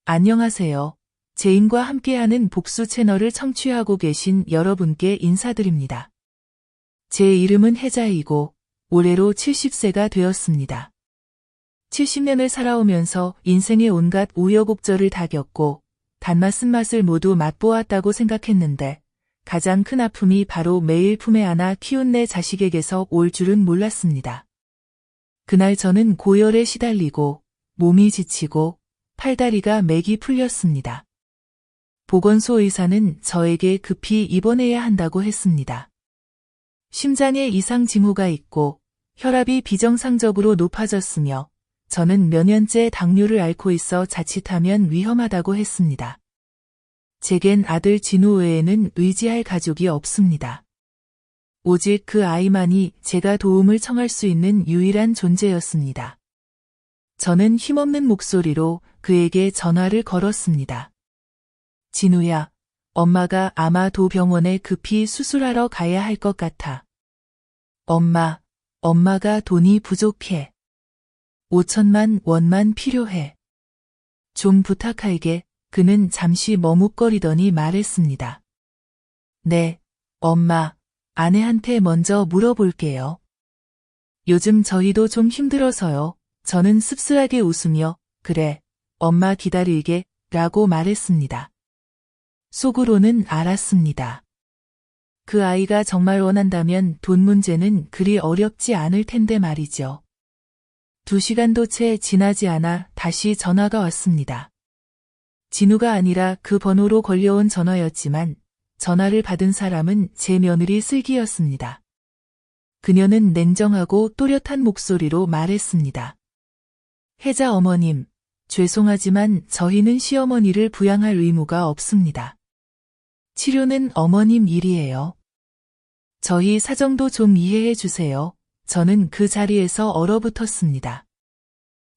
안녕하세요. 제인과 함께하는 복수 채널을 청취하고 계신 여러분께 인사드립니다. 제 이름은 혜자이고 올해로 70세가 되었습니다. 70년을 살아오면서 인생의 온갖 우여곡절을 다 겪고 단맛 쓴맛을 모두 맛보았다고 생각했는데 가장 큰 아픔이 바로 매일 품에 안아 키운 내 자식에게서 올 줄은 몰랐습니다. 그날 저는 고열에 시달리고 몸이 지치고 팔다리가 맥이 풀렸습니다. 보건소 의사는 저에게 급히 입원해야 한다고 했습니다. 심장에 이상 징후가 있고 혈압이 비정상적으로 높아졌으며 저는 몇 년째 당뇨를 앓고 있어 자칫하면 위험하다고 했습니다. 제겐 아들 진우 외에는 의지할 가족이 없습니다. 오직 그 아이만이 제가 도움을 청할 수 있는 유일한 존재였습니다. 저는 힘없는 목소리로 그에게 전화를 걸었습니다. 진우야, 엄마가 아마도 병원에 급히 수술하러 가야 할 것 같아. 엄마가 돈이 부족해. 5천만 원만 필요해. 좀 부탁할게. 그는 잠시 머뭇거리더니 말했습니다. 네, 엄마, 아내한테 먼저 물어볼게요. 요즘 저희도 좀 힘들어서요. 저는 씁쓸하게 웃으며 그래, 엄마 기다릴게 라고 말했습니다. 속으로는 알았습니다. 그 아이가 정말 원한다면 돈 문제는 그리 어렵지 않을 텐데 말이죠. 2시간도 채 지나지 않아 다시 전화가 왔습니다. 진우가 아니라 그 번호로 걸려온 전화였지만 전화를 받은 사람은 제 며느리 슬기였습니다. 그녀는 냉정하고 또렷한 목소리로 말했습니다. 혜자 어머님, 죄송하지만 저희는 시어머니를 부양할 의무가 없습니다. 치료는 어머님 일이에요. 저희 사정도 좀 이해해 주세요. 저는 그 자리에서 얼어붙었습니다.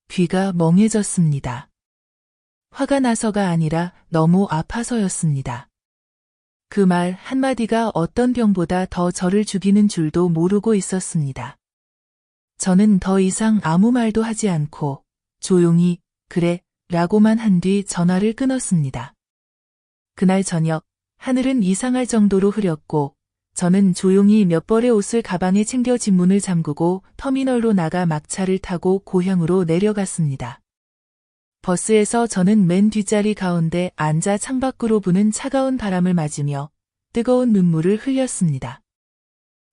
귀가 멍해졌습니다. 화가 나서가 아니라 너무 아파서였습니다. 그 말 한마디가 어떤 병보다 더 저를 죽이는 줄도 모르고 있었습니다. 저는 더 이상 아무 말도 하지 않고 조용히 그래 라고만 한 뒤 전화를 끊었습니다. 그날 저녁 하늘은 이상할 정도로 흐렸고 저는 조용히 몇 벌의 옷을 가방에 챙겨 집 문을 잠그고 터미널로 나가 막차를 타고 고향으로 내려갔습니다. 버스에서 저는 맨 뒷자리 가운데 앉아 창밖으로 부는 차가운 바람을 맞으며 뜨거운 눈물을 흘렸습니다.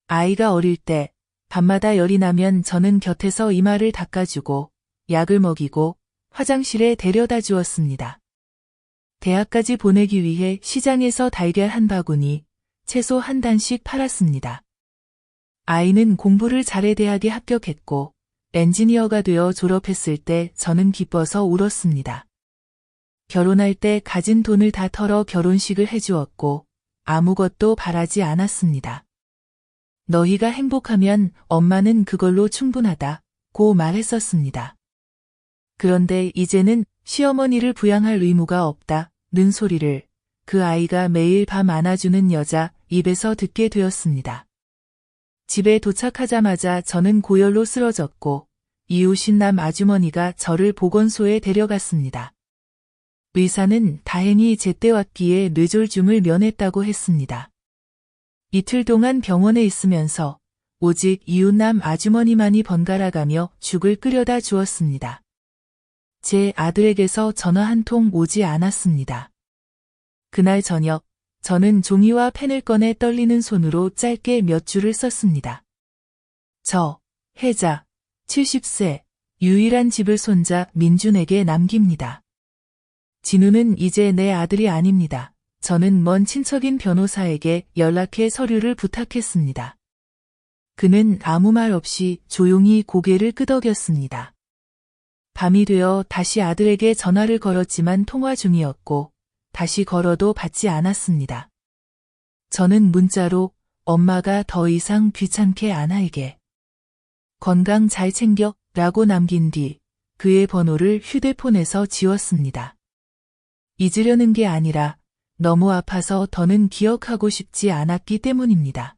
아이가 어릴 때 밤마다 열이 나면 저는 곁에서 이마를 닦아주고 약을 먹이고 화장실에 데려다 주었습니다. 대학까지 보내기 위해 시장에서 달걀 한 바구니, 채소 한 단씩 팔았습니다. 아이는 공부를 잘해 대학에 합격했고 엔지니어가 되어 졸업했을 때 저는 기뻐서 울었습니다. 결혼할 때 가진 돈을 다 털어 결혼식을 해주었고 아무것도 바라지 않았습니다. 너희가 행복하면 엄마는 그걸로 충분하다고 말했었습니다. 그런데 이제는 시어머니를 부양할 의무가 없다는 소리를 그 아이가 매일 밤 안아주는 여자 입에서 듣게 되었습니다. 집에 도착하자마자 저는 고열로 쓰러졌고 이웃인 남 아주머니가 저를 보건소에 데려갔습니다. 의사는 다행히 제때 왔기에 뇌졸중을 면했다고 했습니다. 이틀 동안 병원에 있으면서 오직 이웃남 아주머니만이 번갈아가며 죽을 끓여다 주었습니다. 제 아들에게서 전화 한 통 오지 않았습니다. 그날 저녁 저는 종이와 펜을 꺼내 떨리는 손으로 짧게 몇 줄을 썼습니다. 저, 혜자, 70세, 유일한 집을 손자 민준에게 남깁니다. 진우는 이제 내 아들이 아닙니다. 저는 먼 친척인 변호사에게 연락해 서류를 부탁했습니다. 그는 아무 말 없이 조용히 고개를 끄덕였습니다. 밤이 되어 다시 아들에게 전화를 걸었지만 통화 중이었고 다시 걸어도 받지 않았습니다. 저는 문자로 엄마가 더 이상 귀찮게 안 할게. 건강 잘 챙겨 라고 남긴 뒤 그의 번호를 휴대폰에서 지웠습니다. 잊으려는 게 아니라 너무 아파서 더는 기억하고 싶지 않았기 때문입니다.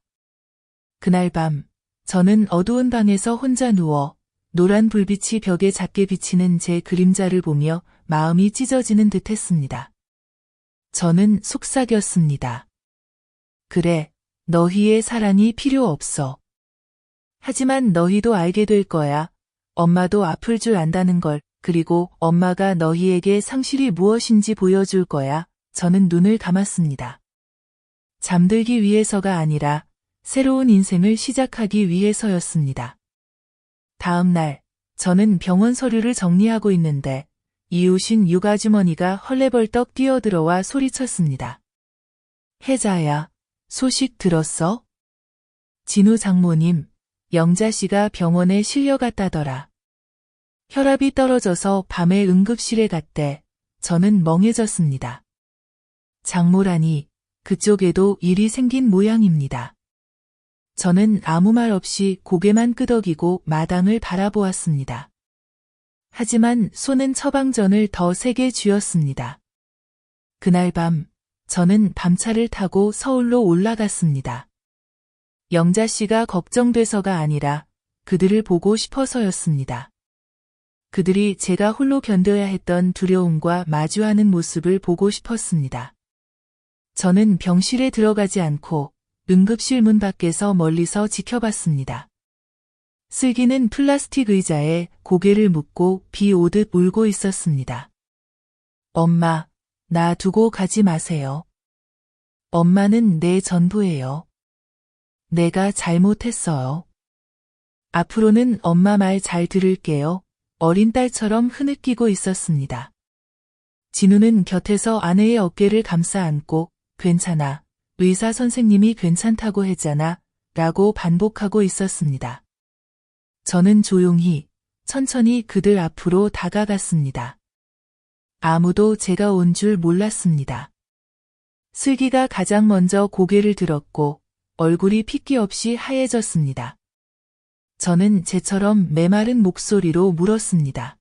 그날 밤 저는 어두운 방에서 혼자 누워 노란 불빛이 벽에 작게 비치는 제 그림자를 보며 마음이 찢어지는 듯 했습니다. 저는 속삭였습니다. 그래, 너희의 사랑이 필요 없어. 하지만 너희도 알게 될 거야. 엄마도 아플 줄 안다는 걸. 그리고 엄마가 너희에게 상실이 무엇인지 보여줄 거야. 저는 눈을 감았습니다. 잠들기 위해서가 아니라 새로운 인생을 시작하기 위해서였습니다. 다음 날, 저는 병원 서류를 정리하고 있는데 이웃인 육아주머니가 헐레벌떡 뛰어들어와 소리쳤습니다. 혜자야, 소식 들었어? 진우 장모님, 영자 씨가 병원에 실려갔다더라. 혈압이 떨어져서 밤에 응급실에 갔대. 저는 멍해졌습니다. 장모라니, 그쪽에도 일이 생긴 모양입니다. 저는 아무 말 없이 고개만 끄덕이고 마당을 바라보았습니다. 하지만 손은 처방전을 더 세게 쥐었습니다. 그날 밤, 저는 밤차를 타고 서울로 올라갔습니다. 영자 씨가 걱정돼서가 아니라 그들을 보고 싶어서였습니다. 그들이 제가 홀로 견뎌야 했던 두려움과 마주하는 모습을 보고 싶었습니다. 저는 병실에 들어가지 않고 응급실 문 밖에서 멀리서 지켜봤습니다. 슬기는 플라스틱 의자에 고개를 묻고 비 오듯 울고 있었습니다. 엄마, 나 두고 가지 마세요. 엄마는 내 전부예요. 내가 잘못했어요. 앞으로는 엄마 말 잘 들을게요. 어린 딸처럼 흐느끼고 있었습니다. 진우는 곁에서 아내의 어깨를 감싸 안고 괜찮아. 의사 선생님이 괜찮다고 했잖아. 라고 반복하고 있었습니다. 저는 조용히, 천천히 그들 앞으로 다가갔습니다. 아무도 제가 온 줄 몰랐습니다. 슬기가 가장 먼저 고개를 들었고 얼굴이 핏기 없이 하얘졌습니다. 저는 쟤처럼 메마른 목소리로 물었습니다.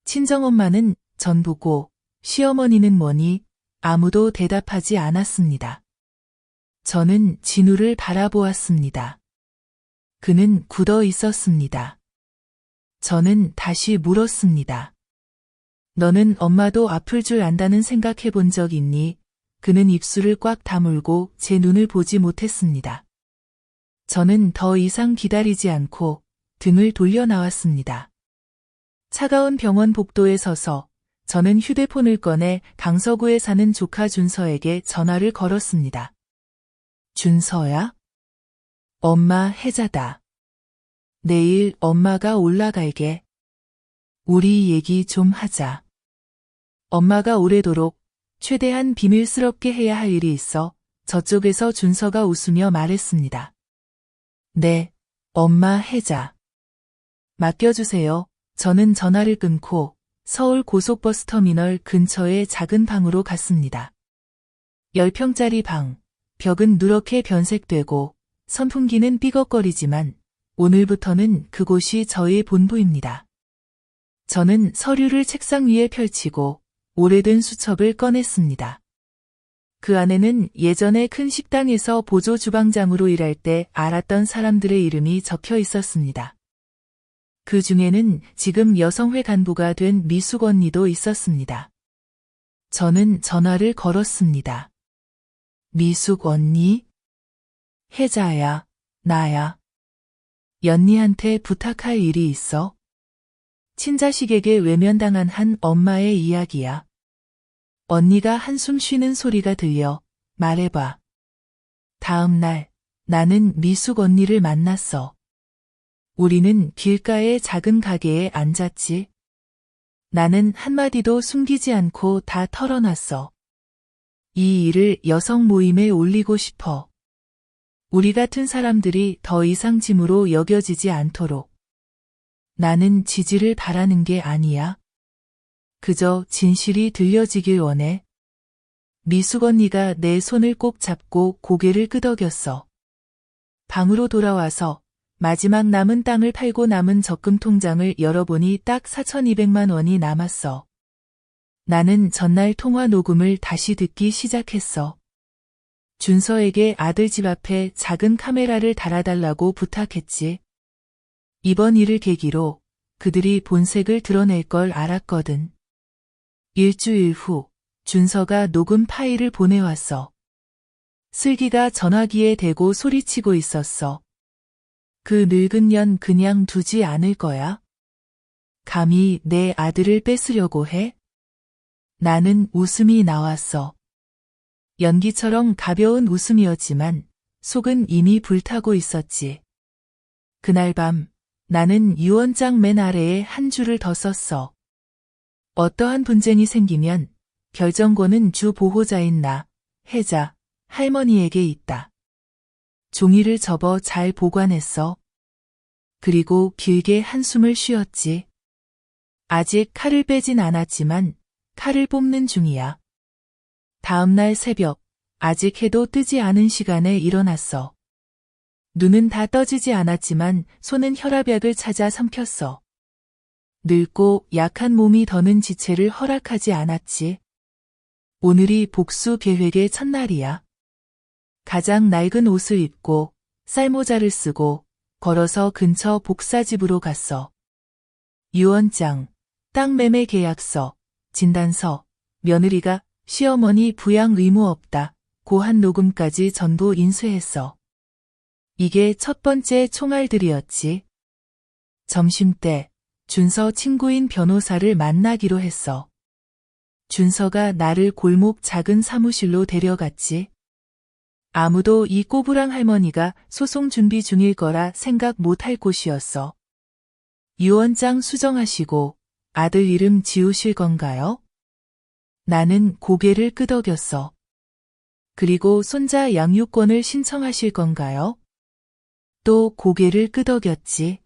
친정엄마는 전부고 시어머니는 뭐니? 아무도 대답하지 않았습니다. 저는 진우를 바라보았습니다. 그는 굳어 있었습니다. 저는 다시 물었습니다. 너는 엄마도 아플 줄 안다는 생각해 본 적 있니? 그는 입술을 꽉 다물고 제 눈을 보지 못했습니다. 저는 더 이상 기다리지 않고 등을 돌려 나왔습니다. 차가운 병원 복도에 서서 저는 휴대폰을 꺼내 강서구에 사는 조카 준서에게 전화를 걸었습니다. 준서야? 엄마 혜자다. 내일 엄마가 올라갈게. 우리 얘기 좀 하자. 엄마가 오래도록 최대한 비밀스럽게 해야 할 일이 있어. 저쪽에서 준서가 웃으며 말했습니다. 네, 엄마 혜자. 맡겨주세요. 저는 전화를 끊고 서울 고속버스 터미널 근처의 작은 방으로 갔습니다. 10평짜리 방, 벽은 누렇게 변색되고 선풍기는 삐걱거리지만 오늘부터는 그곳이 저의 본부입니다. 저는 서류를 책상 위에 펼치고 오래된 수첩을 꺼냈습니다. 그 안에는 예전에 큰 식당에서 보조 주방장으로 일할 때 알았던 사람들의 이름이 적혀 있었습니다. 그 중에는 지금 여성회 간부가 된 미숙 언니도 있었습니다. 저는 전화를 걸었습니다. 미숙 언니? 혜자야, 나야. 연니한테 부탁할 일이 있어. 친자식에게 외면당한 한 엄마의 이야기야. 언니가 한숨 쉬는 소리가 들려. 말해봐. 다음 날, 나는 미숙 언니를 만났어. 우리는 길가의 작은 가게에 앉았지. 나는 한마디도 숨기지 않고 다 털어놨어. 이 일을 여성 모임에 올리고 싶어. 우리 같은 사람들이 더 이상 짐으로 여겨지지 않도록. 나는 지지를 바라는 게 아니야. 그저 진실이 들려지길 원해. 미숙 언니가 내 손을 꼭 잡고 고개를 끄덕였어. 방으로 돌아와서 마지막 남은 땅을 팔고 남은 적금 통장을 열어보니 딱 4,200만 원이 남았어. 나는 전날 통화 녹음을 다시 듣기 시작했어. 준서에게 아들 집 앞에 작은 카메라를 달아달라고 부탁했지. 이번 일을 계기로 그들이 본색을 드러낼 걸 알았거든. 일주일 후 준서가 녹음 파일을 보내왔어. 슬기가 전화기에 대고 소리치고 있었어. 그 늙은 년 그냥 두지 않을 거야? 감히 내 아들을 뺏으려고 해? 나는 웃음이 나왔어. 연기처럼 가벼운 웃음이었지만 속은 이미 불타고 있었지. 그날 밤 나는 유언장 맨 아래에 한 줄을 더 썼어. 어떠한 분쟁이 생기면 결정권은 주 보호자인 나, 혜자, 할머니에게 있다. 종이를 접어 잘 보관했어. 그리고 길게 한숨을 쉬었지. 아직 칼을 빼진 않았지만 칼을 뽑는 중이야. 다음날 새벽, 아직 해도 뜨지 않은 시간에 일어났어. 눈은 다 떠지지 않았지만 손은 혈압약을 찾아 삼켰어. 늙고 약한 몸이 더는 지체를 허락하지 않았지. 오늘이 복수 계획의 첫날이야. 가장 낡은 옷을 입고 쌀모자를 쓰고 걸어서 근처 복사집으로 갔어. 유언장, 땅 매매 계약서, 진단서, 며느리가 시어머니 부양 의무 없다, 고한 녹음까지 전부 인쇄했어. 이게 첫 번째 총알들이었지. 점심때 준서 친구인 변호사를 만나기로 했어. 준서가 나를 골목 작은 사무실로 데려갔지. 아무도 이 꼬부랑 할머니가 소송 준비 중일 거라 생각 못할 곳이었어. 유언장 수정하시고 아들 이름 지우실 건가요? 나는 고개를 끄덕였어. 그리고 손자 양육권을 신청하실 건가요? 또 고개를 끄덕였지.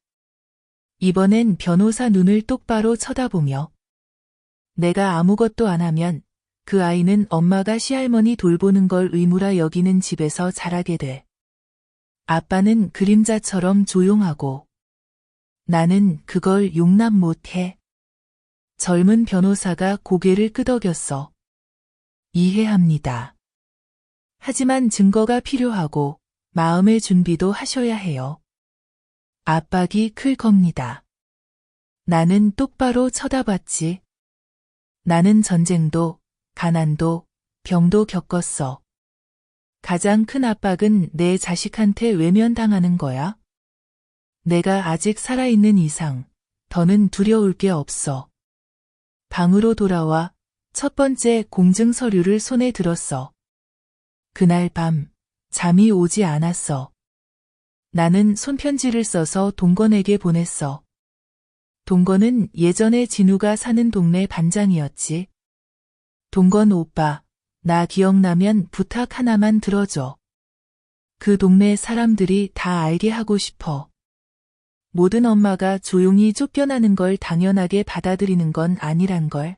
이번엔 변호사 눈을 똑바로 쳐다보며 내가 아무것도 안 하면 그 아이는 엄마가 시할머니 돌보는 걸 의무라 여기는 집에서 자라게 돼. 아빠는 그림자처럼 조용하고 나는 그걸 용납 못해. 젊은 변호사가 고개를 끄덕였어. 이해합니다. 하지만 증거가 필요하고 마음의 준비도 하셔야 해요. 압박이 클 겁니다. 나는 똑바로 쳐다봤지. 나는 전쟁도, 가난도, 병도 겪었어. 가장 큰 압박은 내 자식한테 외면당하는 거야. 내가 아직 살아있는 이상 더는 두려울 게 없어. 방으로 돌아와 첫 번째 공증 서류를 손에 들었어. 그날 밤 잠이 오지 않았어. 나는 손편지를 써서 동건에게 보냈어. 동건은 예전에 진우가 사는 동네 반장이었지. 동건 오빠, 나 기억나면 부탁 하나만 들어줘. 그 동네 사람들이 다 알게 하고 싶어. 모든 엄마가 조용히 쫓겨나는 걸 당연하게 받아들이는 건 아니란 걸.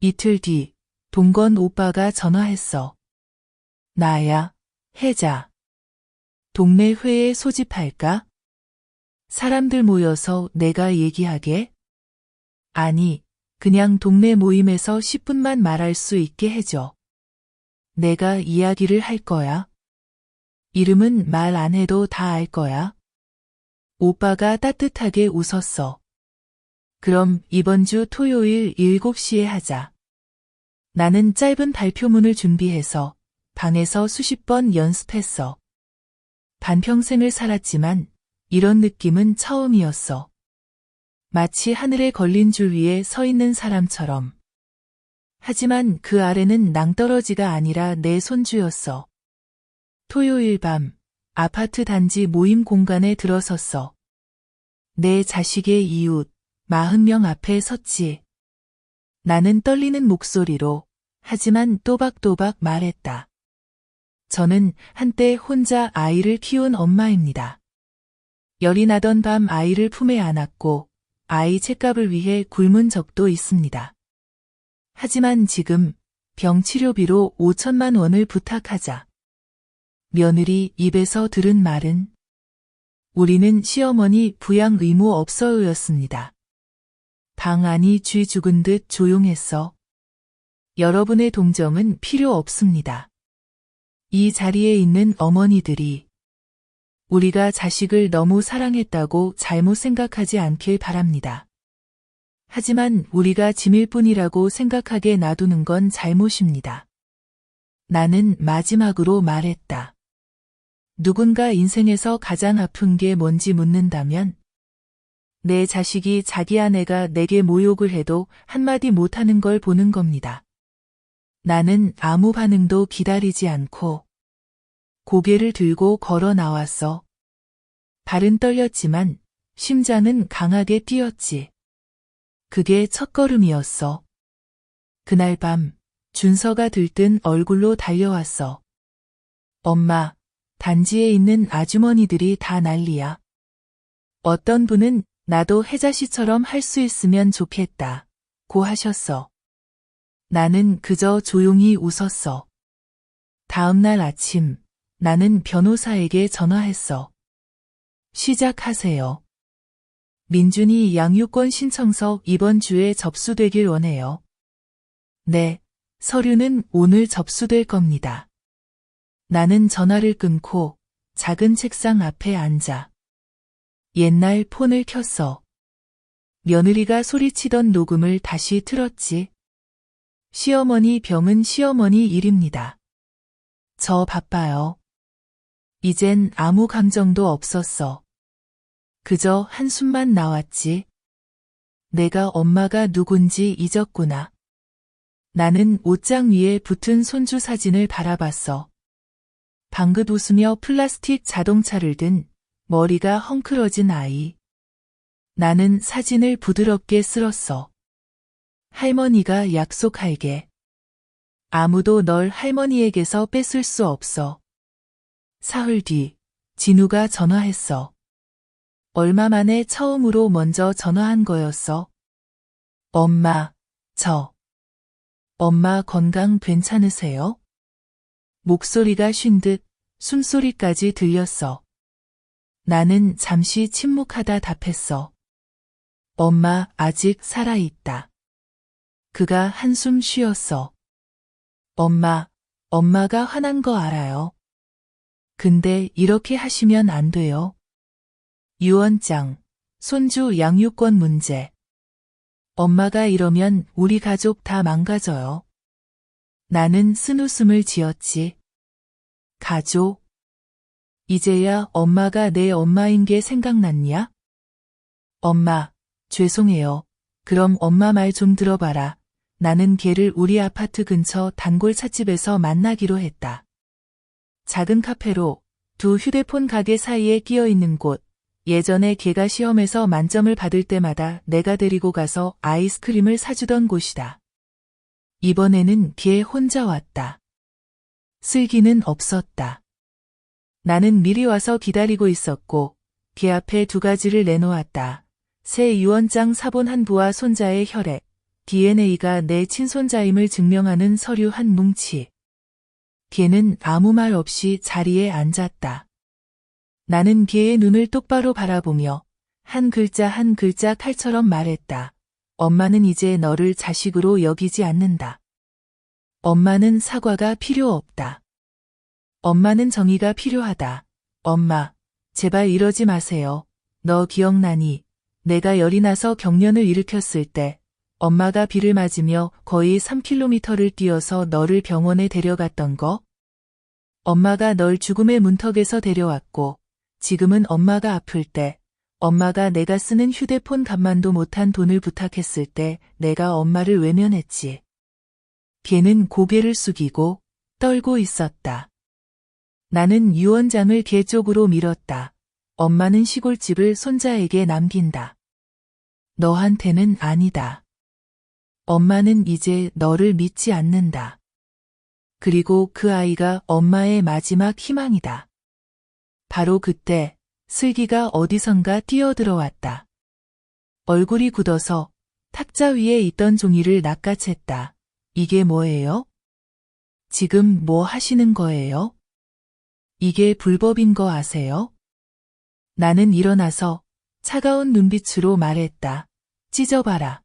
이틀 뒤, 동건 오빠가 전화했어. 나야, 혜자. 동네 회에 소집할까? 사람들 모여서 내가 얘기하게? 아니, 그냥 동네 모임에서 10분만 말할 수 있게 해줘. 내가 이야기를 할 거야. 이름은 말 안 해도 다 알 거야. 오빠가 따뜻하게 웃었어. 그럼 이번 주 토요일 7시에 하자. 나는 짧은 발표문을 준비해서 방에서 수십 번 연습했어. 반평생을 살았지만 이런 느낌은 처음이었어. 마치 하늘에 걸린 줄 위에 서 있는 사람처럼. 하지만 그 아래는 낭떠러지가 아니라 내 손주였어. 토요일 밤 아파트 단지 모임 공간에 들어섰어. 내 자식의 이웃 40명 앞에 섰지. 나는 떨리는 목소리로 하지만 또박또박 말했다. 저는 한때 혼자 아이를 키운 엄마입니다. 열이 나던 밤 아이를 품에 안았고 아이 책값을 위해 굶은 적도 있습니다. 하지만 지금 병 치료비로 5천만 원을 부탁하자. 며느리 입에서 들은 말은 우리는 시어머니 부양 의무 없어요였습니다. 방 안이 쥐 죽은 듯 조용했어. 여러분의 동정은 필요 없습니다. 이 자리에 있는 어머니들이 우리가 자식을 너무 사랑했다고 잘못 생각하지 않길 바랍니다. 하지만 우리가 짐일 뿐이라고 생각하게 놔두는 건 잘못입니다. 나는 마지막으로 말했다. 누군가 인생에서 가장 아픈 게 뭔지 묻는다면 내 자식이 자기 아내가 내게 모욕을 해도 한마디 못하는 걸 보는 겁니다. 나는 아무 반응도 기다리지 않고 고개를 들고 걸어 나왔어. 발은 떨렸지만 심장은 강하게 뛰었지. 그게 첫걸음이었어. 그날 밤 준서가 들뜬 얼굴로 달려왔어. 엄마, 단지에 있는 아주머니들이 다 난리야. 어떤 분은 나도 혜자 씨처럼 할 수 있으면 좋겠다 고 하셨어. 나는 그저 조용히 웃었어. 다음 날 아침 나는 변호사에게 전화했어. 시작하세요. 민준이 양육권 신청서 이번 주에 접수되길 원해요. 네, 서류는 오늘 접수될 겁니다. 나는 전화를 끊고 작은 책상 앞에 앉아 옛날 폰을 켰어. 며느리가 소리치던 녹음을 다시 틀었지. 시어머니 병은 시어머니 일입니다. 저 바빠요. 이젠 아무 감정도 없었어. 그저 한숨만 나왔지. 내가 엄마가 누군지 잊었구나. 나는 옷장 위에 붙은 손주 사진을 바라봤어. 방긋 웃으며 플라스틱 자동차를 든 머리가 헝클어진 아이. 나는 사진을 부드럽게 쓸었어. 할머니가 약속할게. 아무도 널 할머니에게서 뺏을 수 없어. 사흘 뒤, 진우가 전화했어. 얼마 만에 처음으로 먼저 전화한 거였어. 엄마, 엄마 건강 괜찮으세요? 목소리가 쉰 듯 숨소리까지 들렸어. 나는 잠시 침묵하다 답했어. 엄마 아직 살아있다. 그가 한숨 쉬었어. 엄마가 화난 거 알아요. 근데 이렇게 하시면 안 돼요. 유언장, 손주 양육권 문제. 엄마가 이러면 우리 가족 다 망가져요. 나는 쓴웃음을 지었지. 가족? 이제야 엄마가 내 엄마인 게 생각났냐? 엄마, 죄송해요. 그럼 엄마 말 좀 들어봐라. 나는 걔를 우리 아파트 근처 단골 찻집에서 만나기로 했다. 작은 카페로 두 휴대폰 가게 사이에 끼어 있는 곳. 예전에 걔가 시험에서 만점을 받을 때마다 내가 데리고 가서 아이스크림을 사주던 곳이다. 이번에는 걔 혼자 왔다. 슬기는 없었다. 나는 미리 와서 기다리고 있었고 걔 앞에 두 가지를 내놓았다. 새 유언장 사본 한 부와 손자의 혈액, DNA가 내 친손자임을 증명하는 서류 한 뭉치. 걔는 아무 말 없이 자리에 앉았다. 나는 걔의 눈을 똑바로 바라보며 한 글자 한 글자 칼처럼 말했다. 엄마는 이제 너를 자식으로 여기지 않는다. 엄마는 사과가 필요 없다. 엄마는 정의가 필요하다. 엄마, 제발 이러지 마세요. 너 기억나니? 내가 열이 나서 경련을 일으켰을 때 엄마가 비를 맞으며 거의 3km를 뛰어서 너를 병원에 데려갔던 거? 엄마가 널 죽음의 문턱에서 데려왔고 지금은 엄마가 아플 때, 엄마가 내가 쓰는 휴대폰 값만도 못한 돈을 부탁했을 때 내가 엄마를 외면했지. 걔는 고개를 숙이고 떨고 있었다. 나는 유언장을 걔 쪽으로 밀었다. 엄마는 시골집을 손자에게 남긴다. 너한테는 아니다. 엄마는 이제 너를 믿지 않는다. 그리고 그 아이가 엄마의 마지막 희망이다. 바로 그때 슬기가 어디선가 뛰어들어왔다. 얼굴이 굳어서 탁자 위에 있던 종이를 낚아챘다. 이게 뭐예요? 지금 뭐 하시는 거예요? 이게 불법인 거 아세요? 나는 일어나서 차가운 눈빛으로 말했다. 찢어봐라.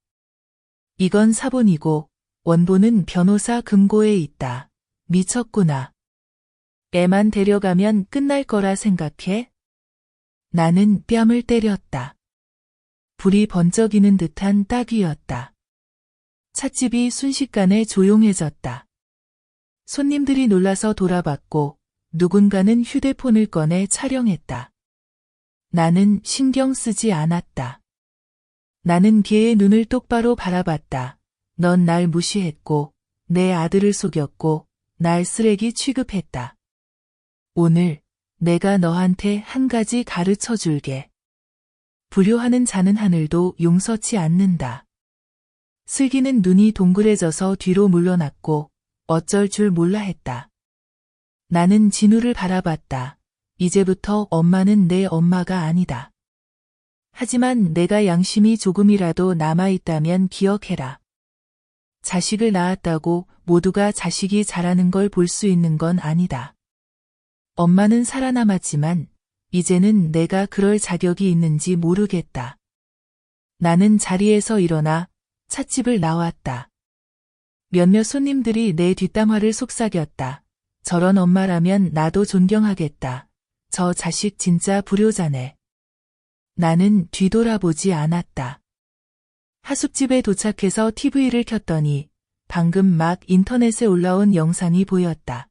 이건 사본이고 원본은 변호사 금고에 있다. 미쳤구나. 애만 데려가면 끝날 거라 생각해? 나는 뺨을 때렸다. 불이 번쩍이는 듯한 따귀였다. 찻집이 순식간에 조용해졌다. 손님들이 놀라서 돌아봤고 누군가는 휴대폰을 꺼내 촬영했다. 나는 신경 쓰지 않았다. 나는 걔의 눈을 똑바로 바라봤다. 넌 날 무시했고 내 아들을 속였고 날 쓰레기 취급했다. 오늘 내가 너한테 한 가지 가르쳐 줄게. 불효하는 자는 하늘도 용서치 않는다. 슬기는 눈이 동그래져서 뒤로 물러났고 어쩔 줄 몰라 했다. 나는 진우를 바라봤다. 이제부터 엄마는 내 엄마가 아니다. 하지만 내가 양심이 조금이라도 남아있다면 기억해라. 자식을 낳았다고 모두가 자식이 자라는 걸 볼 수 있는 건 아니다. 엄마는 살아남았지만 이제는 내가 그럴 자격이 있는지 모르겠다. 나는 자리에서 일어나 찻집을 나왔다. 몇몇 손님들이 내 뒷담화를 속삭였다. 저런 엄마라면 나도 존경하겠다. 저 자식 진짜 불효자네. 나는 뒤돌아보지 않았다. 하숙집에 도착해서 TV를 켰더니 방금 막 인터넷에 올라온 영상이 보였다.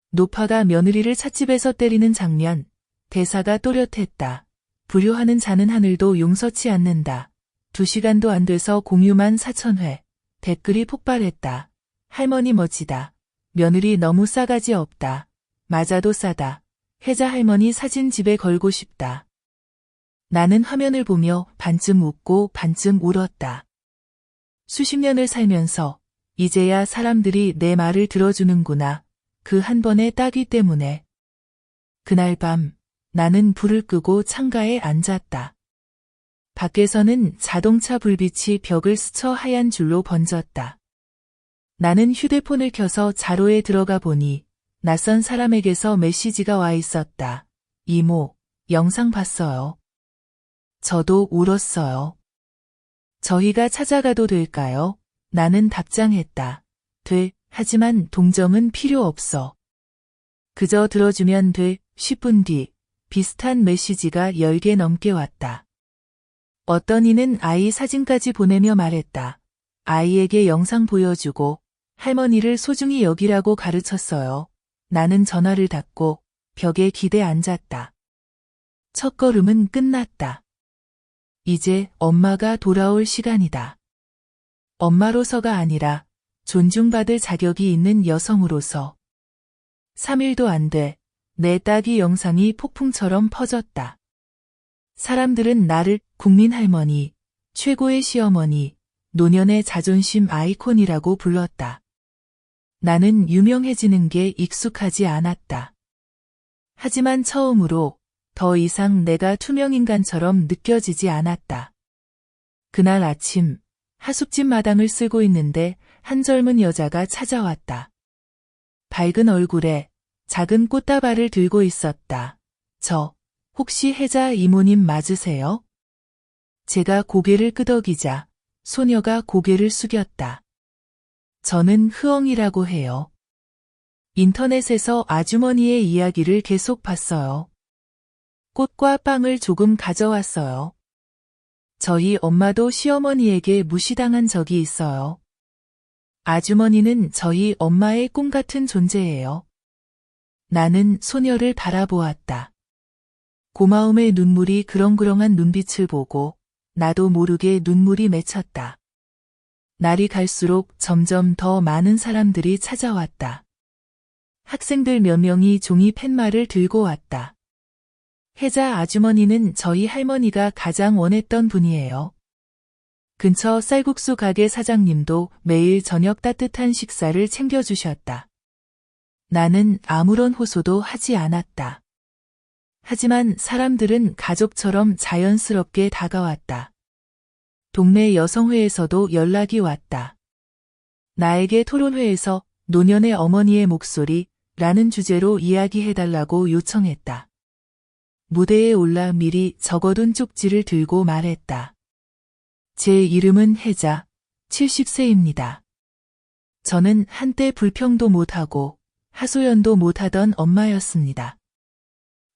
노파가 며느리를 찻집에서 때리는 장면. 대사가 또렷했다. 불효하는 자는 하늘도 용서치 않는다. 2시간도 안 돼서 공유만 4,000회. 댓글이 폭발했다. 할머니 멋지다. 며느리 너무 싸가지 없다. 맞아도 싸다. 혜자 할머니 사진 집에 걸고 싶다. 나는 화면을 보며 반쯤 웃고 반쯤 울었다. 수십 년을 살면서 이제야 사람들이 내 말을 들어주는구나. 그 한 번의 따귀 때문에. 그날 밤 나는 불을 끄고 창가에 앉았다. 밖에서는 자동차 불빛이 벽을 스쳐 하얀 줄로 번졌다. 나는 휴대폰을 켜서 자로에 들어가 보니 낯선 사람에게서 메시지가 와 있었다. 이모, 영상 봤어요. 저도 울었어요. 저희가 찾아가도 될까요? 나는 답장했다. 돼, 하지만 동정은 필요 없어. 그저 들어주면 돼. 10분 뒤 비슷한 메시지가 10개 넘게 왔다. 어떤 이는 아이 사진까지 보내며 말했다. 아이에게 영상 보여주고 할머니를 소중히 여기라고 가르쳤어요. 나는 전화를 닫고 벽에 기대 앉았다. 첫걸음은 끝났다. 이제 엄마가 돌아올 시간이다. 엄마로서가 아니라 존중받을 자격이 있는 여성으로서. 3일도 안 돼. 내 딸이 영상이 폭풍처럼 퍼졌다. 사람들은 나를 국민 할머니, 최고의 시어머니, 노년의 자존심 아이콘이라고 불렀다. 나는 유명해지는 게 익숙하지 않았다. 하지만 처음으로 더 이상 내가 투명인간처럼 느껴지지 않았다. 그날 아침 하숙집 마당을 쓸고 있는데 한 젊은 여자가 찾아왔다. 밝은 얼굴에 작은 꽃다발을 들고 있었다. 저, 혹시 혜자 이모님 맞으세요? 제가 고개를 끄덕이자 소녀가 고개를 숙였다. 저는 흐엉이라고 해요. 인터넷에서 아주머니의 이야기를 계속 봤어요. 꽃과 빵을 조금 가져왔어요. 저희 엄마도 시어머니에게 무시당한 적이 있어요. 아주머니는 저희 엄마의 꿈 같은 존재예요. 나는 소녀를 바라보았다. 고마움의 눈물이 그렁그렁한 눈빛을 보고 나도 모르게 눈물이 맺혔다. 날이 갈수록 점점 더 많은 사람들이 찾아왔다. 학생들 몇 명이 종이 팻말을 들고 왔다. 혜자 아주머니는 저희 할머니가 가장 원했던 분이에요. 근처 쌀국수 가게 사장님도 매일 저녁 따뜻한 식사를 챙겨주셨다. 나는 아무런 호소도 하지 않았다. 하지만 사람들은 가족처럼 자연스럽게 다가왔다. 동네 여성회에서도 연락이 왔다. 나에게 토론회에서 노년의 어머니의 목소리라는 주제로 이야기해달라고 요청했다. 무대에 올라 미리 적어둔 쪽지를 들고 말했다. 제 이름은 혜자, 70세입니다. 저는 한때 불평도 못하고 하소연도 못하던 엄마였습니다.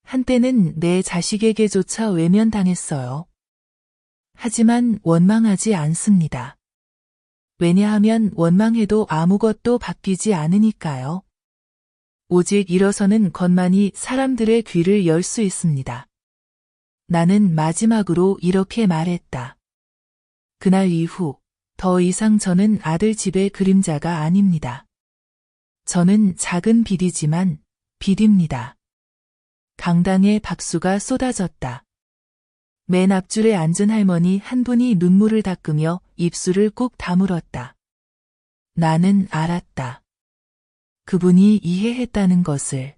한때는 내 자식에게조차 외면당했어요. 하지만 원망하지 않습니다. 왜냐하면 원망해도 아무것도 바뀌지 않으니까요. 오직 일어서는 것만이 사람들의 귀를 열 수 있습니다. 나는 마지막으로 이렇게 말했다. 그날 이후 더 이상 저는 아들 집의 그림자가 아닙니다. 저는 작은 빛이지만 빛입니다. 강당에 박수가 쏟아졌다. 맨 앞줄에 앉은 할머니 한 분이 눈물을 닦으며 입술을 꾹 다물었다. 나는 알았다. 그분이 이해했다는 것을.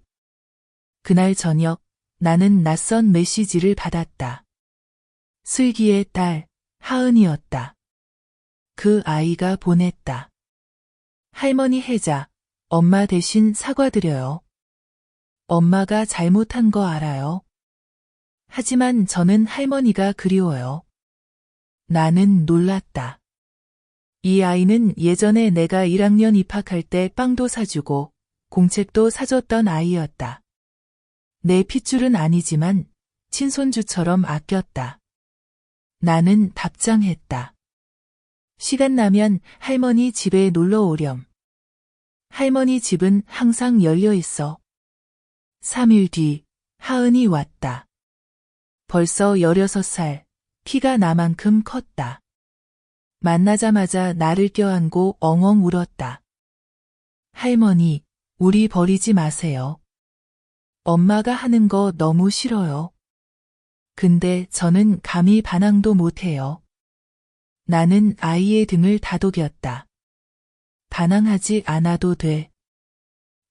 그날 저녁 나는 낯선 메시지를 받았다. 슬기의 딸 하은이었다. 그 아이가 보냈다. 할머니 혜자, 엄마 대신 사과드려요. 엄마가 잘못한 거 알아요. 하지만 저는 할머니가 그리워요. 나는 놀랐다. 이 아이는 예전에 내가 1학년 입학할 때 빵도 사주고 공책도 사줬던 아이였다. 내 핏줄은 아니지만 친손주처럼 아꼈다. 나는 답장했다. 시간 나면 할머니 집에 놀러 오렴. 할머니 집은 항상 열려 있어. 3일 뒤 하은이 왔다. 벌써 16살, 키가 나만큼 컸다. 만나자마자 나를 껴안고 엉엉 울었다. 할머니, 우리 버리지 마세요. 엄마가 하는 거 너무 싫어요. 근데 저는 감히 반항도 못해요. 나는 아이의 등을 다독였다. 반항하지 않아도 돼.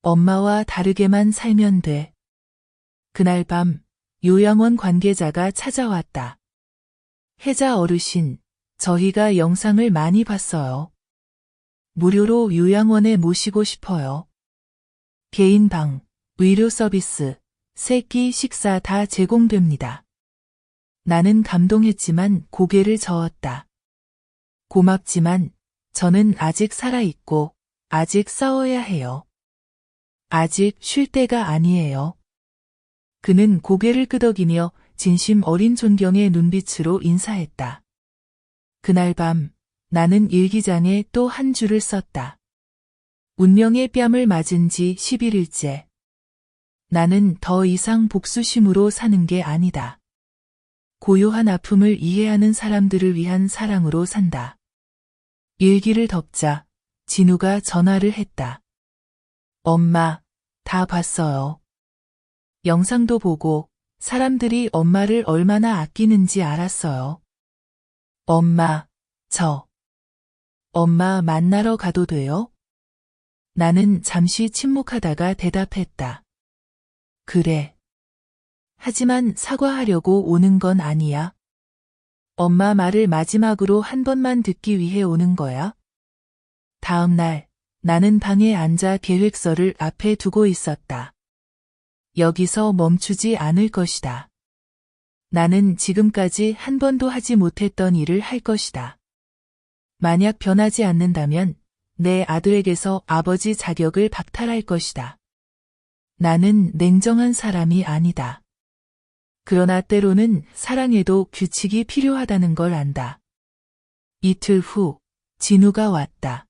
엄마와 다르게만 살면 돼. 그날 밤 요양원 관계자가 찾아왔다. 혜자 어르신, 저희가 영상을 많이 봤어요. 무료로 요양원에 모시고 싶어요. 개인 방, 의료 서비스, 새끼 식사 다 제공됩니다. 나는 감동했지만 고개를 저었다. 고맙지만 저는 아직 살아있고 아직 싸워야 해요. 아직 쉴 때가 아니에요. 그는 고개를 끄덕이며 진심 어린 존경의 눈빛으로 인사했다. 그날 밤 나는 일기장에 또 한 줄을 썼다. 운명의 뺨을 맞은 지 11일째. 나는 더 이상 복수심으로 사는 게 아니다. 고요한 아픔을 이해하는 사람들을 위한 사랑으로 산다. 일기를 덮자 진우가 전화를 했다. 엄마, 다 봤어요. 영상도 보고 사람들이 엄마를 얼마나 아끼는지 알았어요. 엄마, 엄마 만나러 가도 돼요? 나는 잠시 침묵하다가 대답했다. 그래. 하지만 사과하려고 오는 건 아니야. 엄마 말을 마지막으로 한 번만 듣기 위해 오는 거야. 다음 날 나는 방에 앉아 계획서를 앞에 두고 있었다. 여기서 멈추지 않을 것이다. 나는 지금까지 한 번도 하지 못했던 일을 할 것이다. 만약 변하지 않는다면 내 아들에게서 아버지 자격을 박탈할 것이다. 나는 냉정한 사람이 아니다. 그러나 때로는 사랑에도 규칙이 필요하다는 걸 안다. 이틀 후 진우가 왔다.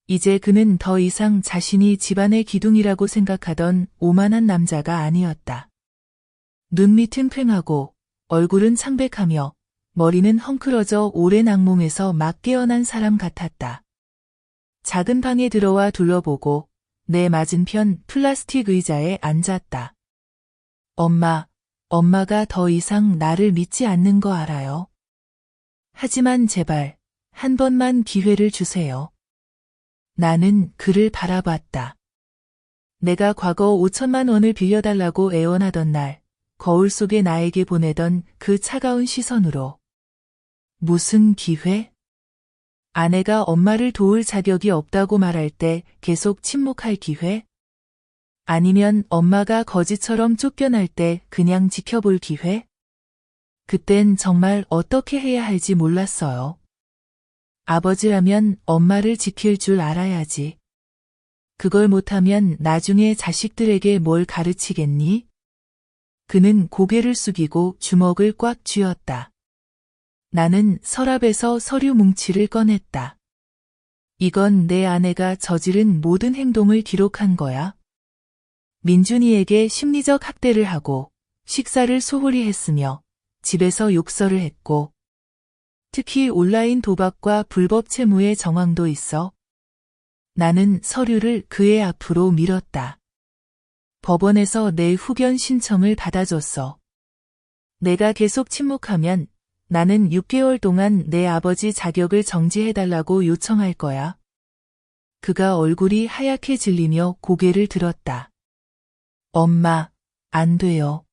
이제 그는 더 이상 자신이 집안의 기둥이라고 생각하던 오만한 남자가 아니었다. 눈밑은 퀭하고 얼굴은 창백하며 머리는 헝클어져 오랜 악몽에서 막 깨어난 사람 같았다. 작은 방에 들어와 둘러보고 내 맞은편 플라스틱 의자에 앉았다. 엄마가 더 이상 나를 믿지 않는 거 알아요. 하지만 제발 한 번만 기회를 주세요. 나는 그를 바라봤다. 내가 과거 5천만 원을 빌려달라고 애원하던 날, 거울 속에 나에게 보내던 그 차가운 시선으로. 무슨 기회? 아내가 엄마를 도울 자격이 없다고 말할 때 계속 침묵할 기회? 아니면 엄마가 거지처럼 쫓겨날 때 그냥 지켜볼 기회? 그땐 정말 어떻게 해야 할지 몰랐어요. 아버지라면 엄마를 지킬 줄 알아야지. 그걸 못하면 나중에 자식들에게 뭘 가르치겠니? 그는 고개를 숙이고 주먹을 꽉 쥐었다. 나는 서랍에서 서류 뭉치를 꺼냈다. 이건 내 아내가 저지른 모든 행동을 기록한 거야. 민준이에게 심리적 학대를 하고 식사를 소홀히 했으며 집에서 욕설을 했고 특히 온라인 도박과 불법 채무의 정황도 있어. 나는 서류를 그의 앞으로 밀었다. 법원에서 내 후견 신청을 받아줬어. 내가 계속 침묵하면 나는 6개월 동안 내 아버지 자격을 정지해달라고 요청할 거야. 그가 얼굴이 하얗게 질리며 고개를 들었다. 엄마, 안 돼요.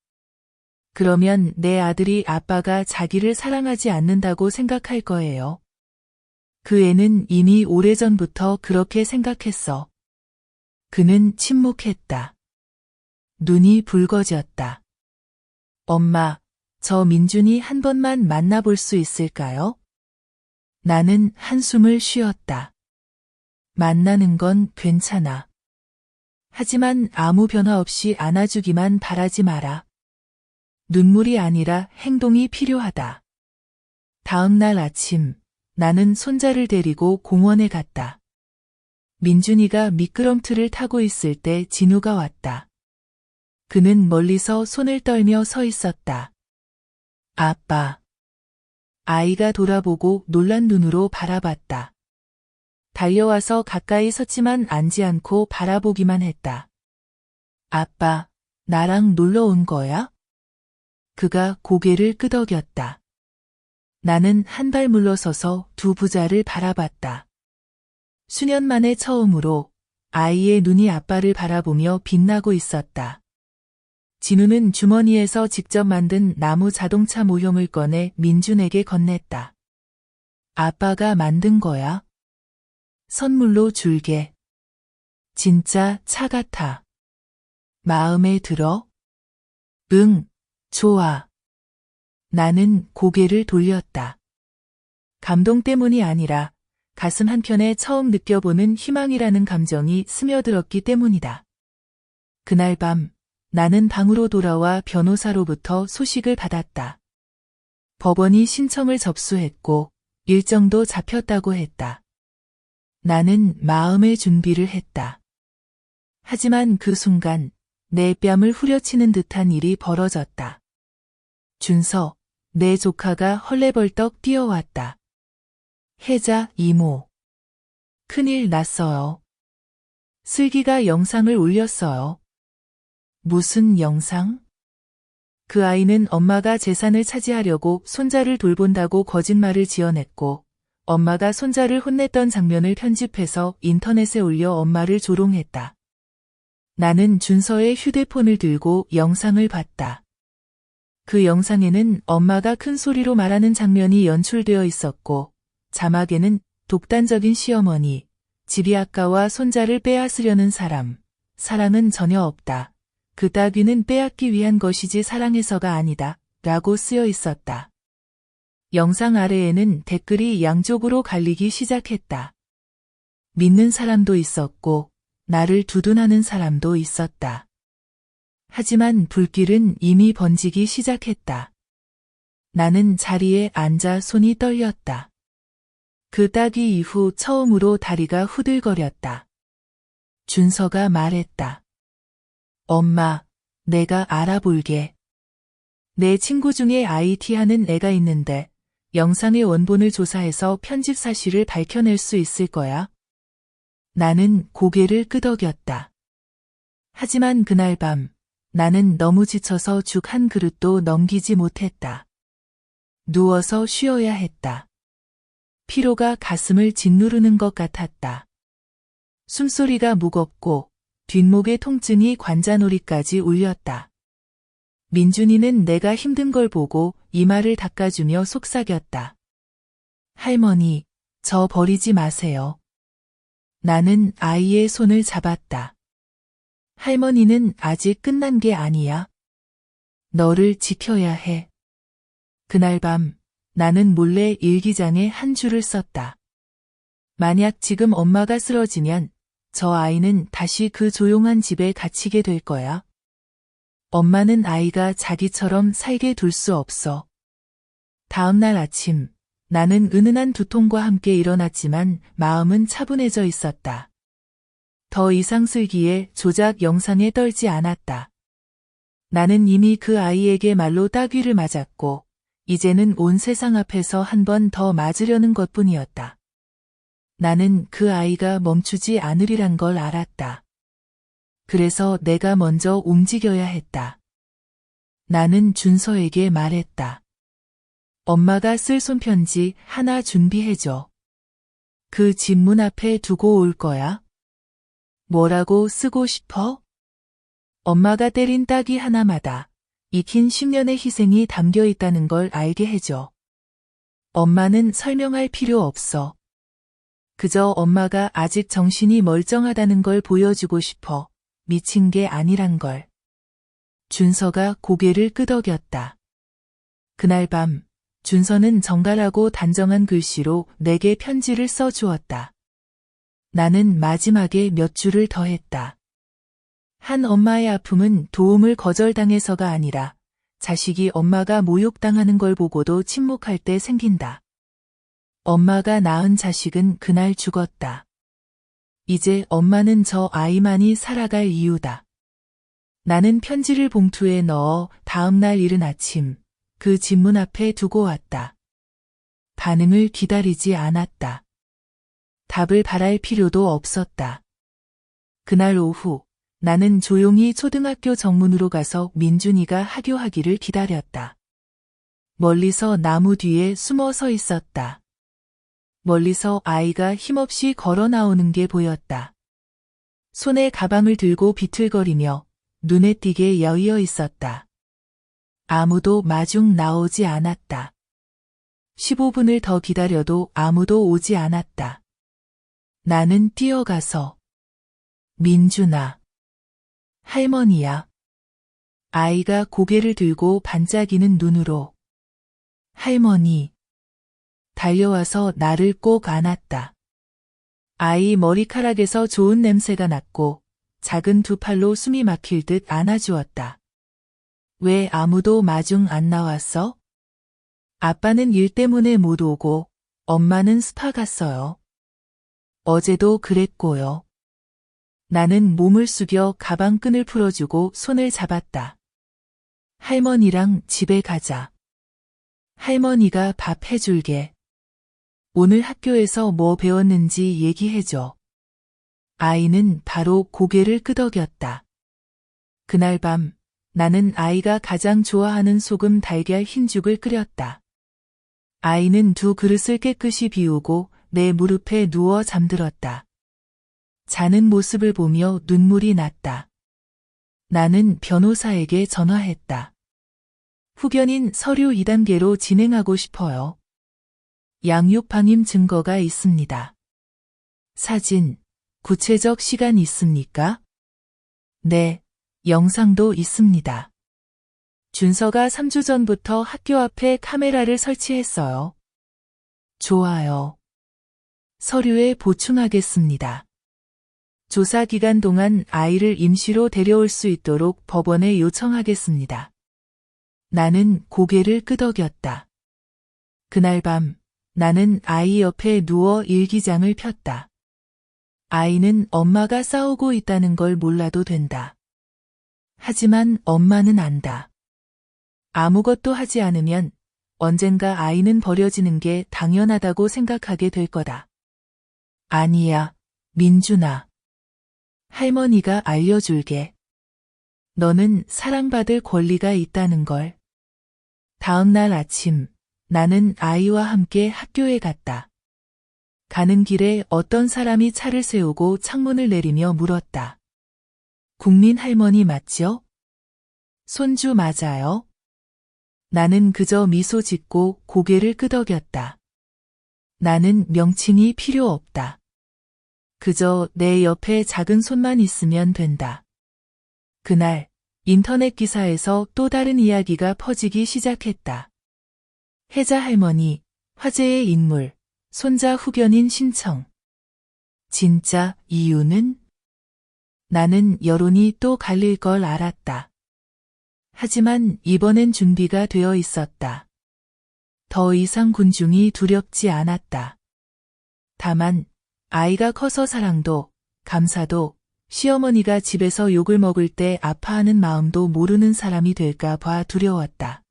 그러면 내 아들이 아빠가 자기를 사랑하지 않는다고 생각할 거예요. 그 애는 이미 오래전부터 그렇게 생각했어. 그는 침묵했다. 눈이 붉어졌다. 엄마, 저 민준이 한 번만 만나볼 수 있을까요? 나는 한숨을 쉬었다. 만나는 건 괜찮아. 하지만 아무 변화 없이 안아주기만 바라지 마라. 눈물이 아니라 행동이 필요하다. 다음 날 아침, 나는 손자를 데리고 공원에 갔다. 민준이가 미끄럼틀을 타고 있을 때 진우가 왔다. 그는 멀리서 손을 떨며 서 있었다. 아빠. 아이가 돌아보고 놀란 눈으로 바라봤다. 달려와서 가까이 섰지만 앉지 않고 바라보기만 했다. 아빠, 나랑 놀러 온 거야? 그가 고개를 끄덕였다. 나는 한 발 물러서서 두 부자를 바라봤다. 수년 만에 처음으로 아이의 눈이 아빠를 바라보며 빛나고 있었다. 진우는 주머니에서 직접 만든 나무 자동차 모형을 꺼내 민준에게 건넸다. 아빠가 만든 거야? 선물로 줄게. 진짜 차 같아. 마음에 들어? 응, 좋아. 나는 고개를 돌렸다. 감동 때문이 아니라 가슴 한켠에 처음 느껴보는 희망이라는 감정이 스며들었기 때문이다. 그날 밤 나는 방으로 돌아와 변호사로부터 소식을 받았다. 법원이 신청을 접수했고 일정도 잡혔다고 했다. 나는 마음의 준비를 했다. 하지만 그 순간 내 뺨을 후려치는 듯한 일이 벌어졌다. 준서, 내 조카가 헐레벌떡 뛰어왔다. 혜자, 이모. 큰일 났어요. 슬기가 영상을 올렸어요. 무슨 영상? 그 아이는 엄마가 재산을 차지하려고 손자를 돌본다고 거짓말을 지어냈고 엄마가 손자를 혼냈던 장면을 편집해서 인터넷에 올려 엄마를 조롱했다. 나는 준서의 휴대폰을 들고 영상을 봤다. 그 영상에는 엄마가 큰 소리로 말하는 장면이 연출되어 있었고 자막에는 독단적인 시어머니, 집이 아까워 손자를 빼앗으려는 사람, 사랑은 전혀 없다. 그 따귀는 빼앗기 위한 것이지 사랑해서가 아니다. 라고 쓰여 있었다. 영상 아래에는 댓글이 양쪽으로 갈리기 시작했다. 믿는 사람도 있었고 나를 두둔하는 사람도 있었다. 하지만 불길은 이미 번지기 시작했다. 나는 자리에 앉아 손이 떨렸다. 그 따귀 이후 처음으로 다리가 후들거렸다. 준서가 말했다. 엄마, 내가 알아볼게. 내 친구 중에 IT 하는 애가 있는데 영상의 원본을 조사해서 편집 사실을 밝혀낼 수 있을 거야. 나는 고개를 끄덕였다. 하지만 그날 밤 나는 너무 지쳐서 죽 한 그릇도 넘기지 못했다. 누워서 쉬어야 했다. 피로가 가슴을 짓누르는 것 같았다. 숨소리가 무겁고 뒷목의 통증이 관자놀이까지 울렸다. 민준이는 내가 힘든 걸 보고 이마를 닦아주며 속삭였다. 할머니, 저 버리지 마세요. 나는 아이의 손을 잡았다. 할머니는 아직 끝난 게 아니야. 너를 지켜야 해. 그날 밤 나는 몰래 일기장에 한 줄을 썼다. 만약 지금 엄마가 쓰러지면 저 아이는 다시 그 조용한 집에 갇히게 될 거야. 엄마는 아이가 자기처럼 살게 둘 수 없어. 다음 날 아침, 나는 은은한 두통과 함께 일어났지만 마음은 차분해져 있었다. 더 이상 슬기에 조작 영상에 떨지 않았다. 나는 이미 그 아이에게 말로 따귀를 맞았고, 이제는 온 세상 앞에서 한 번 더 맞으려는 것뿐이었다. 나는 그 아이가 멈추지 않으리란 걸 알았다. 그래서 내가 먼저 움직여야 했다. 나는 준서에게 말했다. 엄마가 쓸 손편지 하나 준비해줘. 그 집 문 앞에 두고 올 거야. 뭐라고 쓰고 싶어? 엄마가 때린 따귀 하나마다 익힌 10년의 희생이 담겨 있다는 걸 알게 해줘. 엄마는 설명할 필요 없어. 그저 엄마가 아직 정신이 멀쩡하다는 걸 보여주고 싶어. 미친 게 아니란 걸. 준서가 고개를 끄덕였다. 그날 밤, 준서는 정갈하고 단정한 글씨로 내게 편지를 써주었다. 나는 마지막에 몇 줄을 더했다. 한 엄마의 아픔은 도움을 거절당해서가 아니라 자식이 엄마가 모욕당하는 걸 보고도 침묵할 때 생긴다. 엄마가 낳은 자식은 그날 죽었다. 이제 엄마는 저 아이만이 살아갈 이유다. 나는 편지를 봉투에 넣어 다음 날 이른 아침 그 집 문 앞에 두고 왔다. 반응을 기다리지 않았다. 답을 바랄 필요도 없었다. 그날 오후 나는 조용히 초등학교 정문으로 가서 민준이가 하교하기를 기다렸다. 멀리서 나무 뒤에 숨어 서 있었다. 멀리서 아이가 힘없이 걸어 나오는 게 보였다. 손에 가방을 들고 비틀거리며 눈에 띄게 여의어 있었다. 아무도 마중 나오지 않았다. 15분을 더 기다려도 아무도 오지 않았다. 나는 뛰어가서 민준아, 할머니야. 아이가 고개를 들고 반짝이는 눈으로 할머니. 달려와서 나를 꼭 안았다. 아이 머리카락에서 좋은 냄새가 났고 작은 두 팔로 숨이 막힐 듯 안아주었다. 왜 아무도 마중 안 나왔어? 아빠는 일 때문에 못 오고 엄마는 스파 갔어요. 어제도 그랬고요. 나는 몸을 숙여 가방끈을 풀어주고 손을 잡았다. 할머니랑 집에 가자. 할머니가 밥 해줄게. 오늘 학교에서 뭐 배웠는지 얘기해줘. 아이는 바로 고개를 끄덕였다. 그날 밤 나는 아이가 가장 좋아하는 소금 달걀 흰죽을 끓였다. 아이는 두 그릇을 깨끗이 비우고 내 무릎에 누워 잠들었다. 자는 모습을 보며 눈물이 났다. 나는 변호사에게 전화했다. 후견인 서류 2단계로 진행하고 싶어요. 양육방임 증거가 있습니다. 사진, 구체적 시간 있습니까? 네, 영상도 있습니다. 준서가 3주 전부터 학교 앞에 카메라를 설치했어요. 좋아요. 서류에 보충하겠습니다. 조사 기간 동안 아이를 임시로 데려올 수 있도록 법원에 요청하겠습니다. 나는 고개를 끄덕였다. 그날 밤 나는 아이 옆에 누워 일기장을 폈다. 아이는 엄마가 싸우고 있다는 걸 몰라도 된다. 하지만 엄마는 안다. 아무것도 하지 않으면 언젠가 아이는 버려지는 게 당연하다고 생각하게 될 거다. 아니야, 민준아. 할머니가 알려줄게. 너는 사랑받을 권리가 있다는 걸. 다음 날 아침 나는 아이와 함께 학교에 갔다. 가는 길에 어떤 사람이 차를 세우고 창문을 내리며 물었다. 국민 할머니 맞죠? 손주 맞아요? 나는 그저 미소 짓고 고개를 끄덕였다. 나는 명칭이 필요 없다. 그저 내 옆에 작은 손만 있으면 된다. 그날 인터넷 기사에서 또 다른 이야기가 퍼지기 시작했다. 혜자 할머니, 화제의 인물, 손자 후견인 신청. 진짜 이유는? 나는 여론이 또 갈릴 걸 알았다. 하지만 이번엔 준비가 되어 있었다. 더 이상 군중이 두렵지 않았다. 다만 아이가 커서 사랑도, 감사도, 시어머니가 집에서 욕을 먹을 때 아파하는 마음도 모르는 사람이 될까 봐 두려웠다.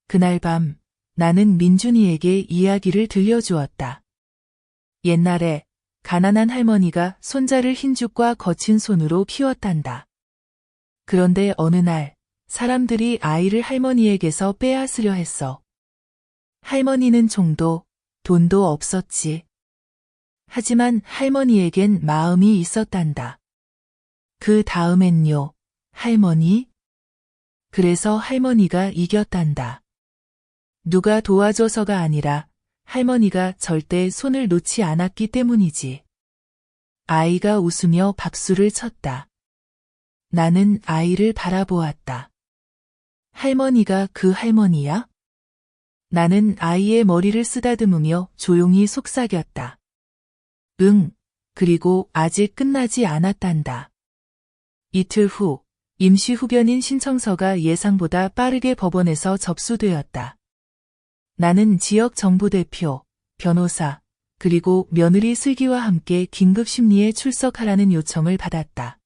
그날 밤 나는 민준이에게 이야기를 들려주었다. 옛날에 가난한 할머니가 손자를 흰죽과 거친 손으로 키웠단다. 그런데 어느 날 사람들이 아이를 할머니에게서 빼앗으려 했어. 할머니는 종도, 돈도 없었지. 하지만 할머니에겐 마음이 있었단다. 그 다음엔요, 할머니? 그래서 할머니가 이겼단다. 누가 도와줘서가 아니라 할머니가 절대 손을 놓지 않았기 때문이지. 아이가 웃으며 박수를 쳤다. 나는 아이를 바라보았다. 할머니가 그 할머니야? 나는 아이의 머리를 쓰다듬으며 조용히 속삭였다. 응, 그리고 아직 끝나지 않았단다. 이틀 후, 임시 후견인 신청서가 예상보다 빠르게 법원에서 접수되었다. 나는 지역 정부대표, 변호사, 그리고 며느리 슬기와 함께 긴급 심리에 출석하라는 요청을 받았다.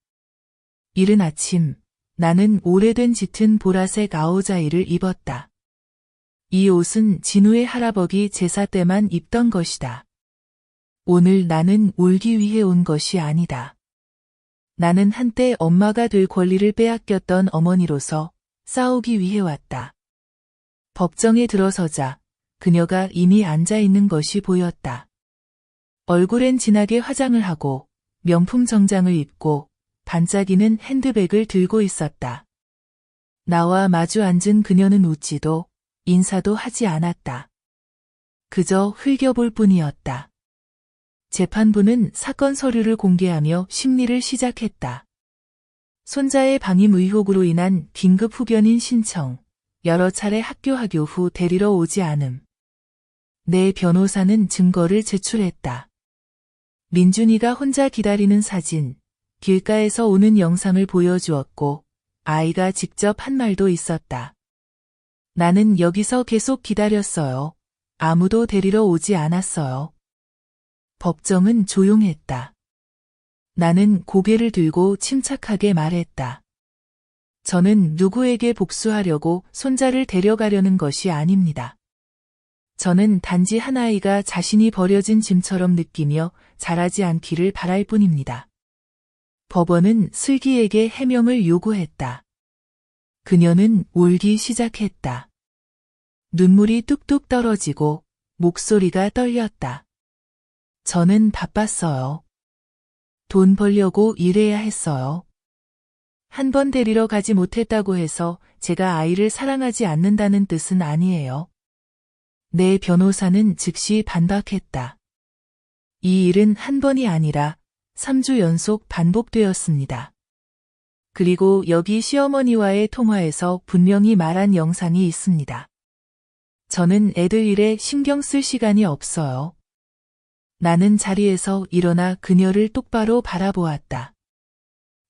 이른 아침, 나는 오래된 짙은 보라색 아오자이를 입었다. 이 옷은 진우의 할아버지 제사 때만 입던 것이다. 오늘 나는 울기 위해 온 것이 아니다. 나는 한때 엄마가 될 권리를 빼앗겼던 어머니로서 싸우기 위해 왔다. 법정에 들어서자 그녀가 이미 앉아 있는 것이 보였다. 얼굴엔 진하게 화장을 하고 명품 정장을 입고 반짝이는 핸드백을 들고 있었다. 나와 마주 앉은 그녀는 웃지도 인사도 하지 않았다. 그저 흘겨볼 뿐이었다. 재판부는 사건 서류를 공개하며 심리를 시작했다. 손자의 방임 의혹으로 인한 긴급 후견인 신청, 여러 차례 학교 후 데리러 오지 않음. 내 변호사는 증거를 제출했다. 민준이가 혼자 기다리는 사진, 길가에서 오는 영상을 보여주었고 아이가 직접 한 말도 있었다. 나는 여기서 계속 기다렸어요. 아무도 데리러 오지 않았어요. 법정은 조용했다. 나는 고개를 들고 침착하게 말했다. 저는 누구에게 복수하려고 손자를 데려가려는 것이 아닙니다. 저는 단지 한 아이가 자신이 버려진 짐처럼 느끼며 자라지 않기를 바랄 뿐입니다. 법원은 슬기에게 해명을 요구했다. 그녀는 울기 시작했다. 눈물이 뚝뚝 떨어지고 목소리가 떨렸다. 저는 바빴어요. 돈 벌려고 일해야 했어요. 한 번 데리러 가지 못했다고 해서 제가 아이를 사랑하지 않는다는 뜻은 아니에요. 내 변호사는 즉시 반박했다. 이 일은 한 번이 아니라 3주 연속 반복되었습니다. 그리고 여기 시어머니와의 통화에서 분명히 말한 영상이 있습니다. 저는 애들 일에 신경 쓸 시간이 없어요. 나는 자리에서 일어나 그녀를 똑바로 바라보았다.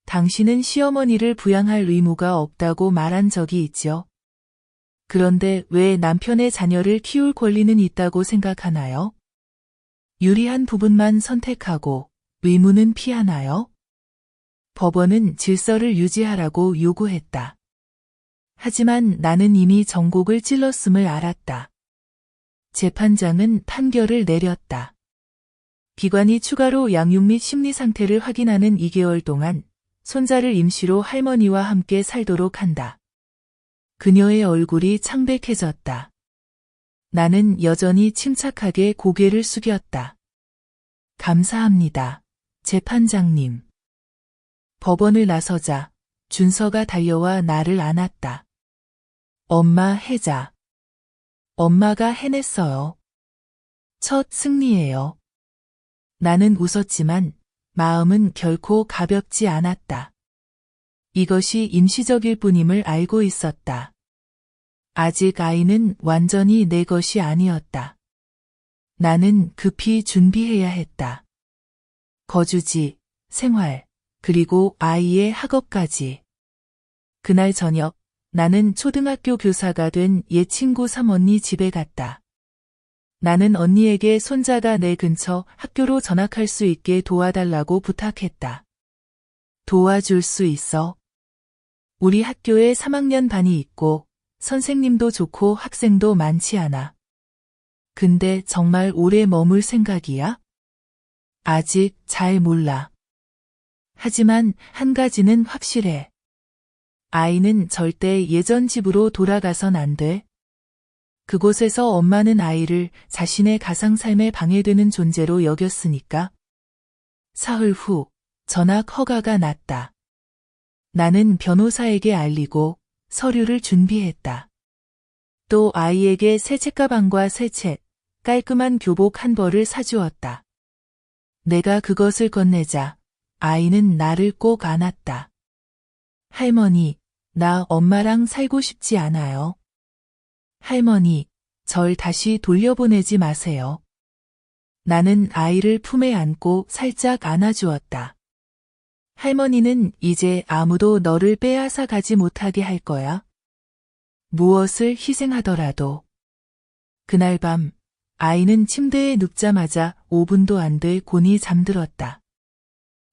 당신은 시어머니를 부양할 의무가 없다고 말한 적이 있죠. 그런데 왜 남편의 자녀를 키울 권리는 있다고 생각하나요? 유리한 부분만 선택하고 의무는 피하나요? 법원은 질서를 유지하라고 요구했다. 하지만 나는 이미 전곡을 찔렀음을 알았다. 재판장은 판결을 내렸다. 기관이 추가로 양육 및 심리 상태를 확인하는 2개월 동안 손자를 임시로 할머니와 함께 살도록 한다. 그녀의 얼굴이 창백해졌다. 나는 여전히 침착하게 고개를 숙였다. 감사합니다, 재판장님. 법원을 나서자 준서가 달려와 나를 안았다. 엄마 해자. 엄마가 해냈어요. 첫 승리예요. 나는 웃었지만 마음은 결코 가볍지 않았다. 이것이 임시적일 뿐임을 알고 있었다. 아직 아이는 완전히 내 것이 아니었다. 나는 급히 준비해야 했다. 거주지, 생활, 그리고 아이의 학업까지. 그날 저녁, 나는 초등학교 교사가 된 옛 친구 삼언니 집에 갔다. 나는 언니에게 손자가 내 근처 학교로 전학할 수 있게 도와달라고 부탁했다. 도와줄 수 있어? 우리 학교에 3학년 반이 있고 선생님도 좋고 학생도 많지 않아. 근데 정말 오래 머물 생각이야? 아직 잘 몰라. 하지만 한 가지는 확실해. 아이는 절대 예전 집으로 돌아가선 안 돼. 그곳에서 엄마는 아이를 자신의 가상삶에 방해되는 존재로 여겼으니까. 사흘 후 전학 허가가 났다. 나는 변호사에게 알리고 서류를 준비했다. 또 아이에게 새 책가방과 새 책, 깔끔한 교복 한 벌을 사주었다. 내가 그것을 건네자 아이는 나를 꼭 안았다. 할머니, 나 엄마랑 살고 싶지 않아요. 할머니, 절 다시 돌려보내지 마세요. 나는 아이를 품에 안고 살짝 안아주었다. 할머니는 이제 아무도 너를 빼앗아 가지 못하게 할 거야. 무엇을 희생하더라도. 그날 밤, 아이는 침대에 눕자마자 5분도 안 돼 곤히 잠들었다.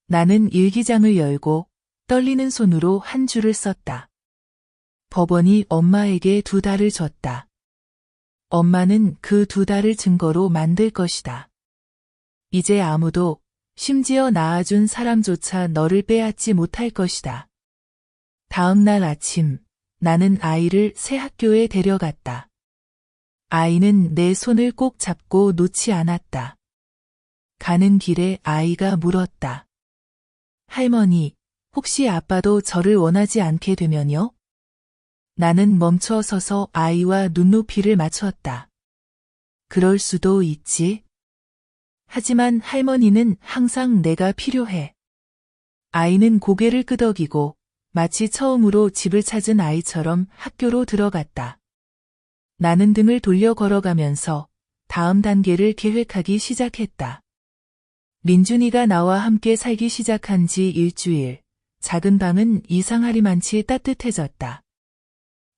나는 일기장을 열고 떨리는 손으로 한 줄을 썼다. 법원이 엄마에게 2달을 줬다. 엄마는 그 2달을 증거로 만들 것이다. 이제 아무도, 심지어 낳아준 사람조차 너를 빼앗지 못할 것이다. 다음 날 아침, 나는 아이를 새 학교에 데려갔다. 아이는 내 손을 꼭 잡고 놓지 않았다. 가는 길에 아이가 물었다. 할머니, 혹시 아빠도 저를 원하지 않게 되면요? 나는 멈춰 서서 아이와 눈높이를 맞췄다. 그럴 수도 있지. 하지만 할머니는 항상 내가 필요해. 아이는 고개를 끄덕이고 마치 처음으로 집을 찾은 아이처럼 학교로 들어갔다. 나는 등을 돌려 걸어가면서 다음 단계를 계획하기 시작했다. 민준이가 나와 함께 살기 시작한 지 일주일, 작은 방은 이상하리만치 따뜻해졌다.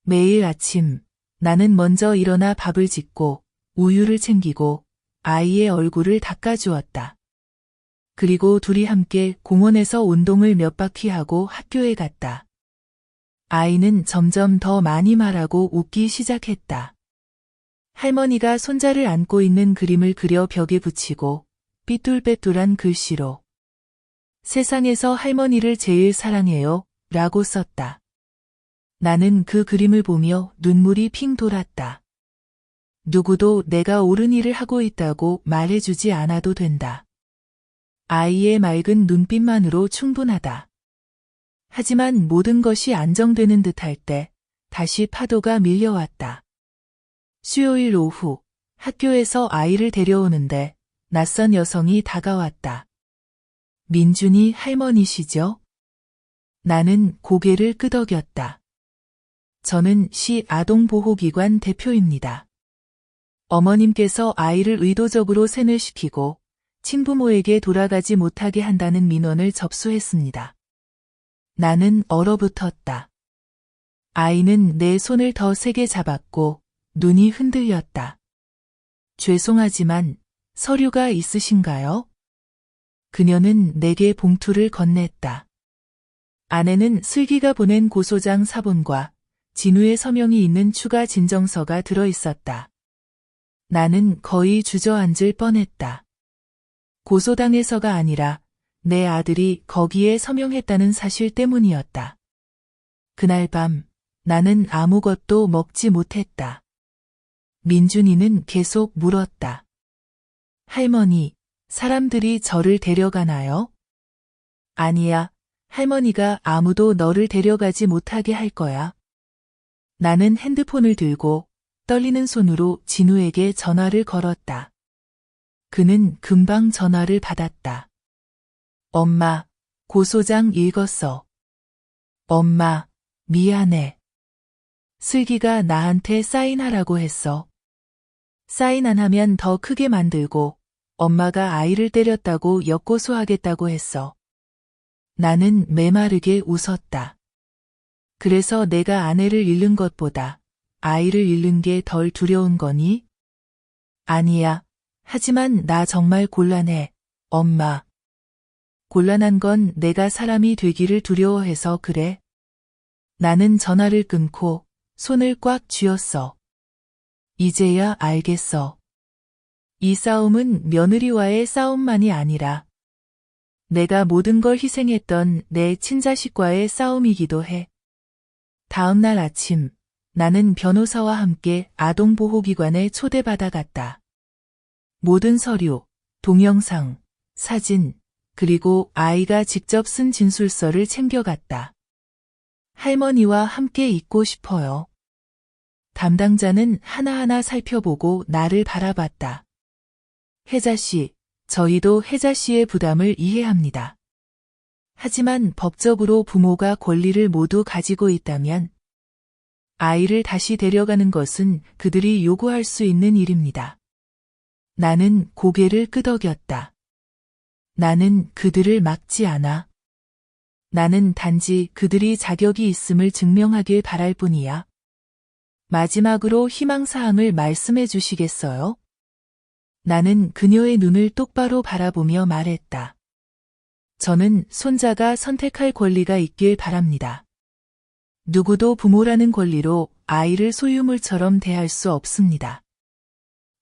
매일 아침, 나는 먼저 일어나 밥을 짓고 우유를 챙기고 아이의 얼굴을 닦아주었다. 그리고 둘이 함께 공원에서 운동을 몇 바퀴 하고 학교에 갔다. 아이는 점점 더 많이 말하고 웃기 시작했다. 할머니가 손자를 안고 있는 그림을 그려 벽에 붙이고 삐뚤빼뚤한 글씨로 세상에서 할머니를 제일 사랑해요 라고 썼다. 나는 그 그림을 보며 눈물이 핑 돌았다. 누구도 내가 옳은 일을 하고 있다고 말해주지 않아도 된다. 아이의 맑은 눈빛만으로 충분하다. 하지만 모든 것이 안정되는 듯할 때 다시 파도가 밀려왔다. 수요일 오후 학교에서 아이를 데려오는데 낯선 여성이 다가왔다. 민준이 할머니시죠? 나는 고개를 끄덕였다. 저는 시 아동보호기관 대표입니다. 어머님께서 아이를 의도적으로 세뇌시키고 친부모에게 돌아가지 못하게 한다는 민원을 접수했습니다. 나는 얼어붙었다. 아이는 내 손을 더 세게 잡았고 눈이 흔들렸다. 죄송하지만 서류가 있으신가요? 그녀는 내게 봉투를 건넸다. 안에는 슬기가 보낸 고소장 사본과 진우의 서명이 있는 추가 진정서가 들어있었다. 나는 거의 주저앉을 뻔했다. 고소당해서가 아니라 내 아들이 거기에 서명했다는 사실 때문이었다. 그날 밤 나는 아무것도 먹지 못했다. 민준이는 계속 물었다. 할머니, 사람들이 저를 데려가나요? 아니야, 할머니가 아무도 너를 데려가지 못하게 할 거야. 나는 핸드폰을 들고 떨리는 손으로 진우에게 전화를 걸었다. 그는 금방 전화를 받았다. 엄마, 고소장 읽었어. 엄마, 미안해. 슬기가 나한테 사인하라고 했어. 사인 안 하면 더 크게 만들고 엄마가 아이를 때렸다고 역고소하겠다고 했어. 나는 메마르게 웃었다. 그래서 내가 아내를 잃는 것보다 아이를 잃는 게 덜 두려운 거니? 아니야. 하지만 나 정말 곤란해, 엄마. 곤란한 건 내가 사람이 되기를 두려워해서 그래. 나는 전화를 끊고 손을 꽉 쥐었어. 이제야 알겠어. 이 싸움은 며느리와의 싸움만이 아니라 내가 모든 걸 희생했던 내 친자식과의 싸움이기도 해. 다음 날 아침, 나는 변호사와 함께 아동보호기관에 초대받아 갔다. 모든 서류, 동영상, 사진, 그리고 아이가 직접 쓴 진술서를 챙겨갔다. 할머니와 함께 있고 싶어요. 담당자는 하나하나 살펴보고 나를 바라봤다. 혜자 씨, 저희도 혜자 씨의 부담을 이해합니다. 하지만 법적으로 부모가 권리를 모두 가지고 있다면 아이를 다시 데려가는 것은 그들이 요구할 수 있는 일입니다. 나는 고개를 끄덕였다. 나는 그들을 막지 않아. 나는 단지 그들이 자격이 있음을 증명하길 바랄 뿐이야. 마지막으로 희망사항을 말씀해 주시겠어요? 나는 그녀의 눈을 똑바로 바라보며 말했다. 저는 손자가 선택할 권리가 있길 바랍니다. 누구도 부모라는 권리로 아이를 소유물처럼 대할 수 없습니다.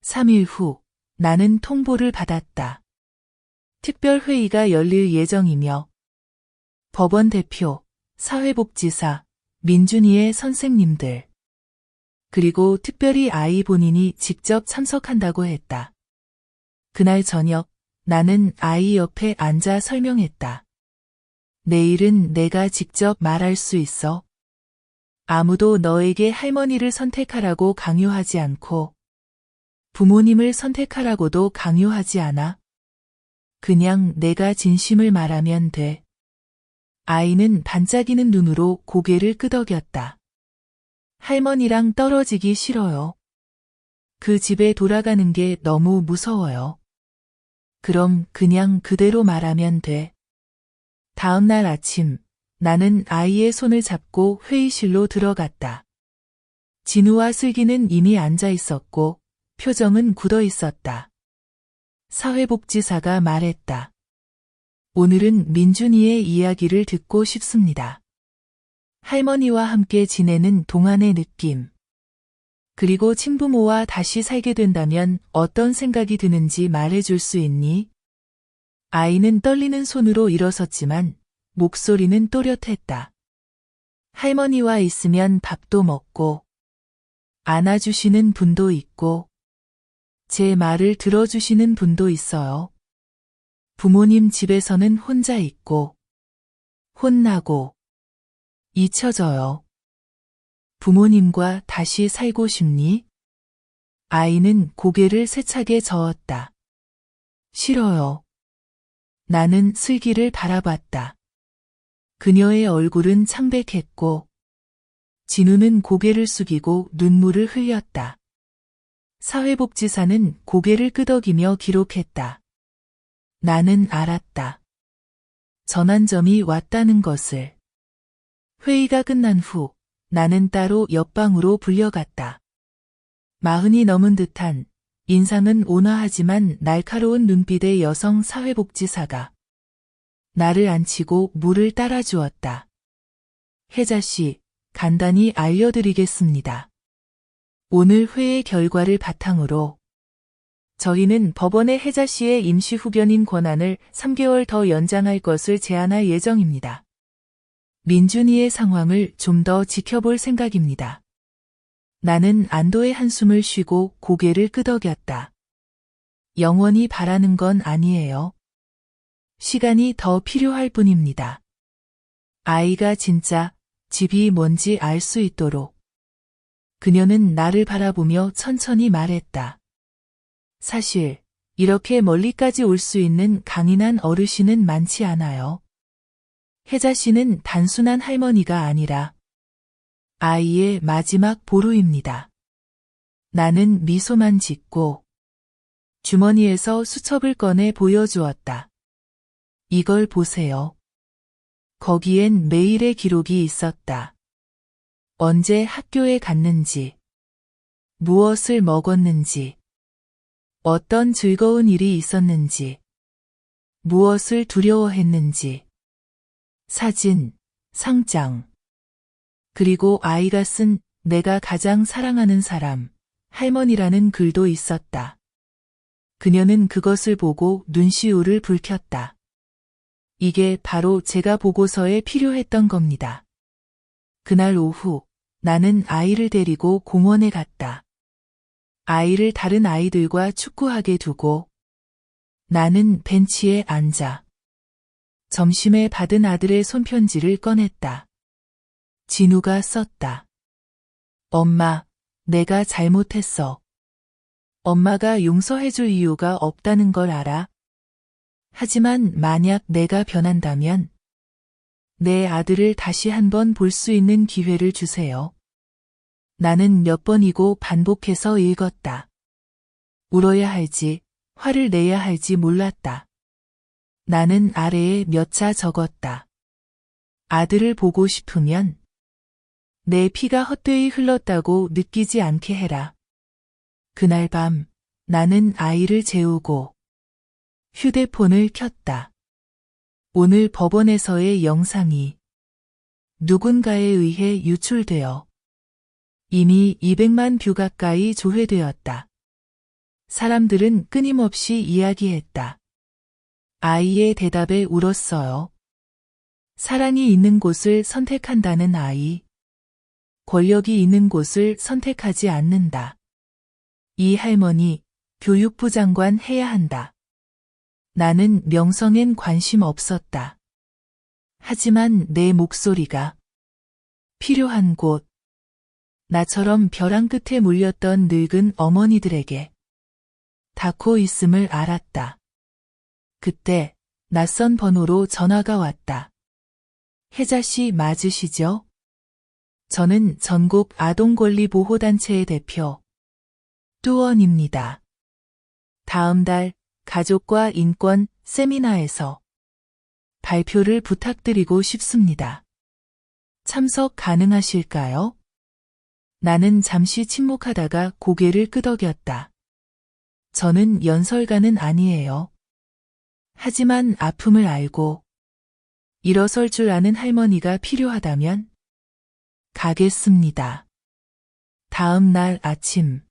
3일 후, 나는 통보를 받았다. 특별회의가 열릴 예정이며 법원 대표, 사회복지사, 민준이의 선생님들, 그리고 특별히 아이 본인이 직접 참석한다고 했다. 그날 저녁, 나는 아이 옆에 앉아 설명했다. 내일은 내가 직접 말할 수 있어. 아무도 너에게 할머니를 선택하라고 강요하지 않고 부모님을 선택하라고도 강요하지 않아. 그냥 내가 진심을 말하면 돼. 아이는 반짝이는 눈으로 고개를 끄덕였다. 할머니랑 떨어지기 싫어요. 그 집에 돌아가는 게 너무 무서워요. 그럼 그냥 그대로 말하면 돼. 다음 날 아침, 나는 아이의 손을 잡고 회의실로 들어갔다. 진우와 슬기는 이미 앉아 있었고, 표정은 굳어 있었다. 사회복지사가 말했다. 오늘은 민준이의 이야기를 듣고 싶습니다. 할머니와 함께 지내는 동안의 느낌. 그리고 친부모와 다시 살게 된다면 어떤 생각이 드는지 말해줄 수 있니? 아이는 떨리는 손으로 일어섰지만 목소리는 또렷했다. 할머니와 있으면 밥도 먹고 안아주시는 분도 있고 제 말을 들어주시는 분도 있어요. 부모님 집에서는 혼자 있고 혼나고 잊혀져요. 부모님과 다시 살고 싶니? 아이는 고개를 세차게 저었다. 싫어요. 나는 슬기를 바라봤다. 그녀의 얼굴은 창백했고 진우는 고개를 숙이고 눈물을 흘렸다. 사회복지사는 고개를 끄덕이며 기록했다. 나는 알았다. 전환점이 왔다는 것을. 회의가 끝난 후 나는 따로 옆방으로 불려갔다. 40이 넘은 듯한 인상은 온화하지만 날카로운 눈빛의 여성 사회복지사가 나를 앉히고 물을 따라주었다. 혜자 씨, 간단히 알려드리겠습니다. 오늘 회의 결과를 바탕으로 저희는 법원의 혜자 씨의 임시 후견인 권한을 3개월 더 연장할 것을 제안할 예정입니다. 민준이의 상황을 좀 더 지켜볼 생각입니다. 나는 안도의 한숨을 쉬고 고개를 끄덕였다. 영원히 바라는 건 아니에요. 시간이 더 필요할 뿐입니다. 아이가 진짜 집이 뭔지 알 수 있도록. 그녀는 나를 바라보며 천천히 말했다. 사실 이렇게 멀리까지 올 수 있는 강인한 어르신은 많지 않아요. 혜자 씨는 단순한 할머니가 아니라 아이의 마지막 보루입니다. 나는 미소만 짓고 주머니에서 수첩을 꺼내 보여주었다. 이걸 보세요. 거기엔 매일의 기록이 있었다. 언제 학교에 갔는지, 무엇을 먹었는지, 어떤 즐거운 일이 있었는지, 무엇을 두려워했는지, 사진, 상장, 그리고 아이가 쓴 내가 가장 사랑하는 사람, 할머니라는 글도 있었다. 그녀는 그것을 보고 눈시울을 붉혔다. 이게 바로 제가 보고서에 필요했던 겁니다. 그날 오후, 나는 아이를 데리고 공원에 갔다. 아이를 다른 아이들과 축구하게 두고 나는 벤치에 앉아 점심에 받은 아들의 손편지를 꺼냈다. 진우가 썼다. 엄마, 내가 잘못했어. 엄마가 용서해줄 이유가 없다는 걸 알아. 하지만 만약 내가 변한다면 내 아들을 다시 한번 볼 수 있는 기회를 주세요. 나는 몇 번이고 반복해서 읽었다. 울어야 할지, 화를 내야 할지 몰랐다. 나는 아래에 몇 자 적었다. 아들을 보고 싶으면 내 피가 헛되이 흘렀다고 느끼지 않게 해라. 그날 밤 나는 아이를 재우고 휴대폰을 켰다. 오늘 법원에서의 영상이 누군가에 의해 유출되어 이미 200만 뷰 가까이 조회되었다. 사람들은 끊임없이 이야기했다. 아이의 대답에 울었어요. 사랑이 있는 곳을 선택한다는 아이. 권력이 있는 곳을 선택하지 않는다. 이 할머니, 교육부 장관 해야 한다. 나는 명성엔 관심 없었다. 하지만 내 목소리가 필요한 곳, 나처럼 벼랑 끝에 몰렸던 늙은 어머니들에게 닿고 있음을 알았다. 그때 낯선 번호로 전화가 왔다. 혜자 씨 맞으시죠? 저는 전국 아동권리보호단체의 대표 뚜원입니다. 다음 달 가족과 인권 세미나에서 발표를 부탁드리고 싶습니다. 참석 가능하실까요? 나는 잠시 침묵하다가 고개를 끄덕였다. 저는 연설가는 아니에요. 하지만 아픔을 알고 일어설 줄 아는 할머니가 필요하다면 가겠습니다. 다음 날 아침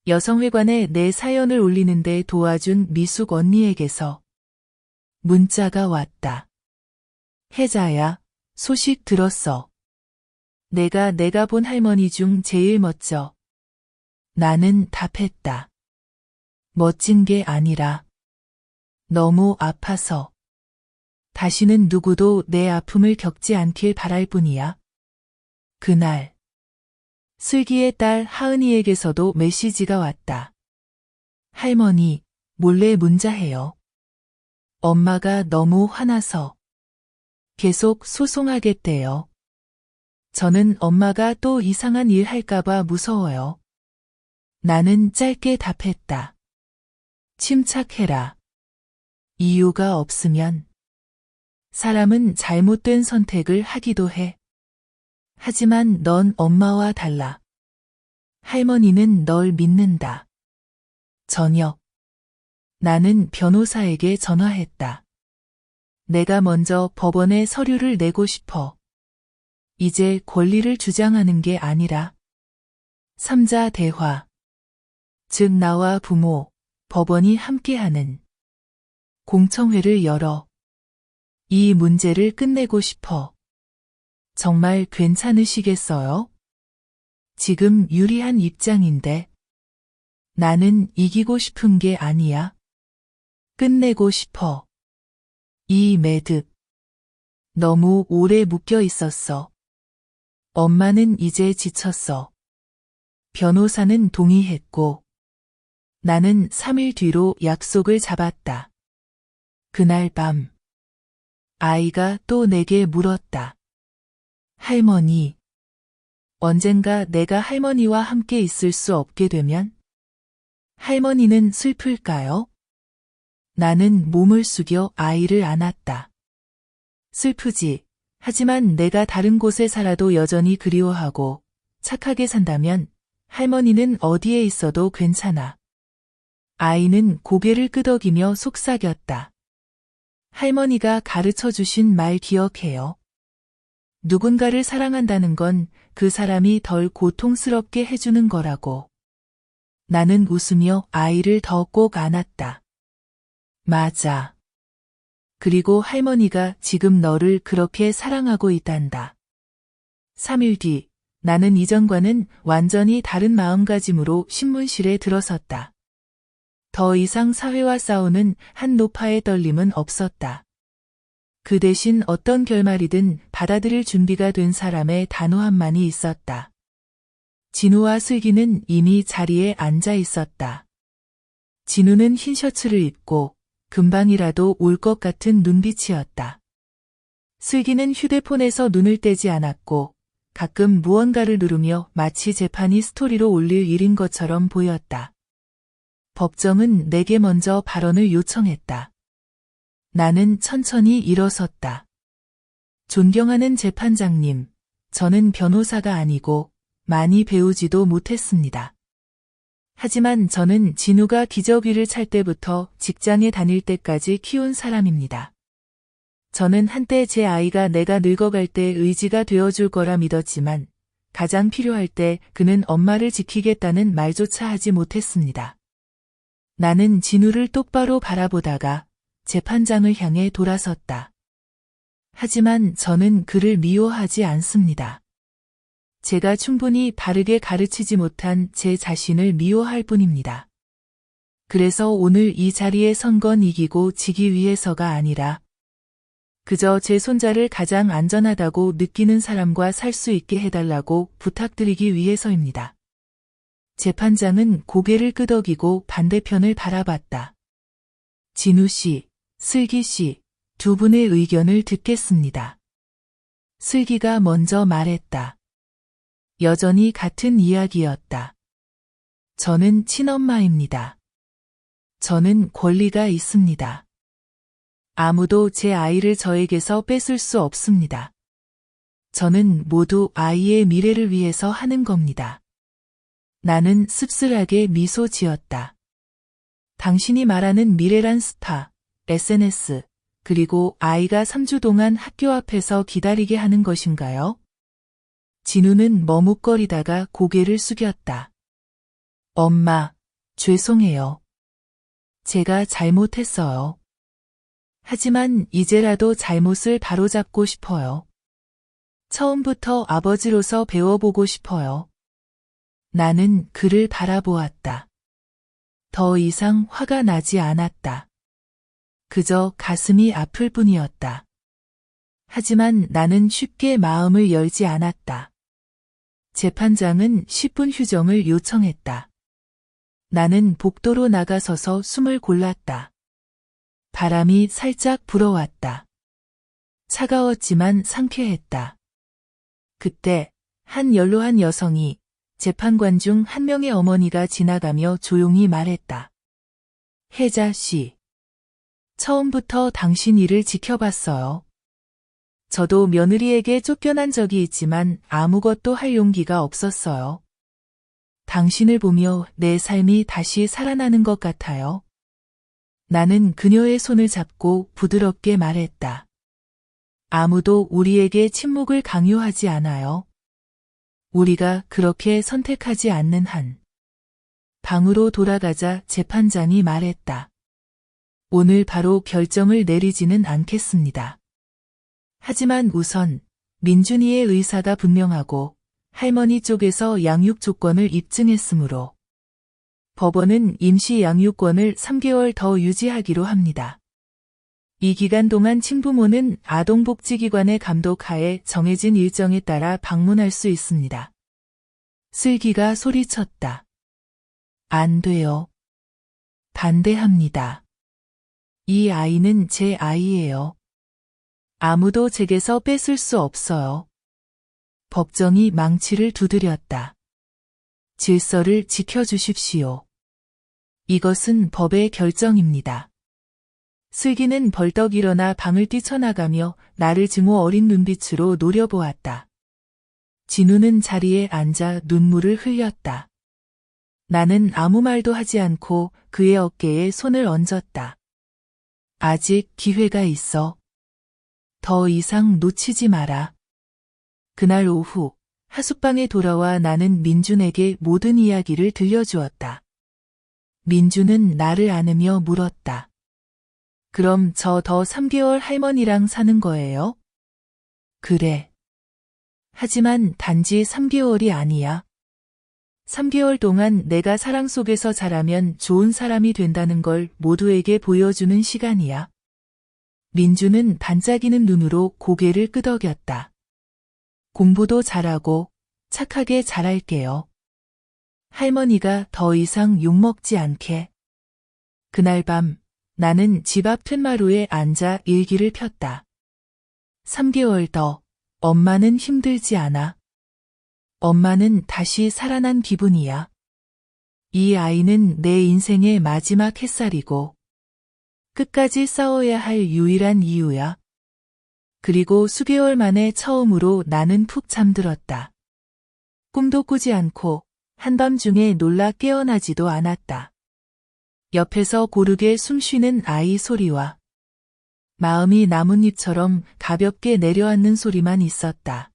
여성회관에 내 사연을 올리는데 도와준 미숙 언니에게서 문자가 왔다. 혜자야, 소식 들었어. 내가 본 할머니 중 제일 멋져. 나는 답했다. 멋진 게 아니라 너무 아파서 다시는 누구도 내 아픔을 겪지 않길 바랄 뿐이야. 그날 슬기의 딸 하은이에게서도 메시지가 왔다. 할머니, 몰래 문자해요. 엄마가 너무 화나서 계속 소송하겠대요. 저는 엄마가 또 이상한 일 할까봐 무서워요. 나는 짧게 답했다. 침착해라. 이유가 없으면 사람은 잘못된 선택을 하기도 해. 하지만 넌 엄마와 달라. 할머니는 널 믿는다. 저녁. 나는 변호사에게 전화했다. 내가 먼저 법원에 서류를 내고 싶어. 이제 권리를 주장하는 게 아니라 삼자 대화. 즉 나와 부모, 법원이 함께하는 공청회를 열어 이 문제를 끝내고 싶어. 정말 괜찮으시겠어요? 지금 유리한 입장인데 나는 이기고 싶은 게 아니야. 끝내고 싶어. 이 매듭. 너무 오래 묶여 있었어. 엄마는 이제 지쳤어. 변호사는 동의했고 나는 3일 뒤로 약속을 잡았다. 그날 밤 아이가 또 내게 물었다. 할머니, 언젠가 내가 할머니와 함께 있을 수 없게 되면 할머니는 슬플까요? 나는 몸을 숙여 아이를 안았다. 슬프지. 하지만 내가 다른 곳에 살아도 여전히 그리워하고 착하게 산다면 할머니는 어디에 있어도 괜찮아. 아이는 고개를 끄덕이며 속삭였다. 할머니가 가르쳐 주신 말 기억해요. 누군가를 사랑한다는 건 그 사람이 덜 고통스럽게 해주는 거라고. 나는 웃으며 아이를 더 꼭 안았다. 맞아. 그리고 할머니가 지금 너를 그렇게 사랑하고 있단다. 3일 뒤, 나는 이전과는 완전히 다른 마음가짐으로 신문실에 들어섰다. 더 이상 사회와 싸우는 한 노파의 떨림은 없었다. 그 대신 어떤 결말이든 받아들일 준비가 된 사람의 단호함만이 있었다. 진우와 슬기는 이미 자리에 앉아 있었다. 진우는 흰 셔츠를 입고 금방이라도 올 것 같은 눈빛이었다. 슬기는 휴대폰에서 눈을 떼지 않았고 가끔 무언가를 누르며 마치 재판이 스토리로 올릴 일인 것처럼 보였다. 법정은 내게 먼저 발언을 요청했다. 나는 천천히 일어섰다. 존경하는 재판장님, 저는 변호사가 아니고 많이 배우지도 못했습니다. 하지만 저는 진우가 기저귀를 찰 때부터 직장에 다닐 때까지 키운 사람입니다. 저는 한때 제 아이가 내가 늙어갈 때 의지가 되어줄 거라 믿었지만 가장 필요할 때 그는 엄마를 지키겠다는 말조차 하지 못했습니다. 나는 진우를 똑바로 바라보다가 재판장을 향해 돌아섰다. 하지만 저는 그를 미워하지 않습니다. 제가 충분히 바르게 가르치지 못한 제 자신을 미워할 뿐입니다. 그래서 오늘 이 자리에 선 건 이기고 지기 위해서가 아니라 그저 제 손자를 가장 안전하다고 느끼는 사람과 살 수 있게 해달라고 부탁드리기 위해서입니다. 재판장은 고개를 끄덕이고 반대편을 바라봤다. 진우 씨, 슬기 씨, 두 분의 의견을 듣겠습니다. 슬기가 먼저 말했다. 여전히 같은 이야기였다. 저는 친엄마입니다. 저는 권리가 있습니다. 아무도 제 아이를 저에게서 뺏을 수 없습니다. 저는 모두 아이의 미래를 위해서 하는 겁니다. 나는 씁쓸하게 미소 지었다. 당신이 말하는 미래란 스타, SNS, 그리고 아이가 3주 동안 학교 앞에서 기다리게 하는 것인가요? 진우는 머뭇거리다가 고개를 숙였다. 엄마, 죄송해요. 제가 잘못했어요. 하지만 이제라도 잘못을 바로잡고 싶어요. 처음부터 아버지로서 배워보고 싶어요. 나는 그를 바라보았다. 더 이상 화가 나지 않았다. 그저 가슴이 아플 뿐이었다. 하지만 나는 쉽게 마음을 열지 않았다. 재판장은 10분 휴정을 요청했다. 나는 복도로 나가서서 숨을 골랐다. 바람이 살짝 불어왔다. 차가웠지만 상쾌했다. 그때 한 연로한 여성이 재판관 중 한 명의 어머니가 지나가며 조용히 말했다. 혜자 씨. 처음부터 당신 일을 지켜봤어요. 저도 며느리에게 쫓겨난 적이 있지만 아무것도 할 용기가 없었어요. 당신을 보며 내 삶이 다시 살아나는 것 같아요. 나는 그녀의 손을 잡고 부드럽게 말했다. 아무도 우리에게 침묵을 강요하지 않아요. 우리가 그렇게 선택하지 않는 한. 방으로 돌아가자 재판장이 말했다. 오늘 바로 결정을 내리지는 않겠습니다. 하지만 우선 민준이의 의사가 분명하고 할머니 쪽에서 양육 조건을 입증했으므로 법원은 임시 양육권을 3개월 더 유지하기로 합니다. 이 기간 동안 친부모는 아동복지기관의 감독하에 정해진 일정에 따라 방문할 수 있습니다. 슬기가 소리쳤다. 안 돼요. 반대합니다. 이 아이는 제 아이예요. 아무도 제게서 뺏을 수 없어요. 법정이 망치를 두드렸다. 질서를 지켜주십시오. 이것은 법의 결정입니다. 슬기는 벌떡 일어나 방을 뛰쳐나가며 나를 증오 어린 눈빛으로 노려보았다. 진우는 자리에 앉아 눈물을 흘렸다. 나는 아무 말도 하지 않고 그의 어깨에 손을 얹었다. 아직 기회가 있어. 더 이상 놓치지 마라. 그날 오후 하숙방에 돌아와 나는 민준에게 모든 이야기를 들려주었다. 민준은 나를 안으며 물었다. 그럼 저 더 3개월 할머니랑 사는 거예요? 그래. 하지만 단지 3개월이 아니야. 3개월 동안 내가 사랑 속에서 자라면 좋은 사람이 된다는 걸 모두에게 보여주는 시간이야. 민주는 반짝이는 눈으로 고개를 끄덕였다. 공부도 잘하고 착하게 잘할게요. 할머니가 더 이상 욕먹지 않게. 그날 밤 나는 집 앞 툇마루에 앉아 일기를 폈다. 3개월 더. 엄마는 힘들지 않아. 엄마는 다시 살아난 기분이야. 이 아이는 내 인생의 마지막 햇살이고 끝까지 싸워야 할 유일한 이유야. 그리고 수개월 만에 처음으로 나는 푹 잠들었다. 꿈도 꾸지 않고 한밤중에 놀라 깨어나지도 않았다. 옆에서 고르게 숨쉬는 아이 소리와 마음이 나뭇잎처럼 가볍게 내려앉는 소리만 있었다.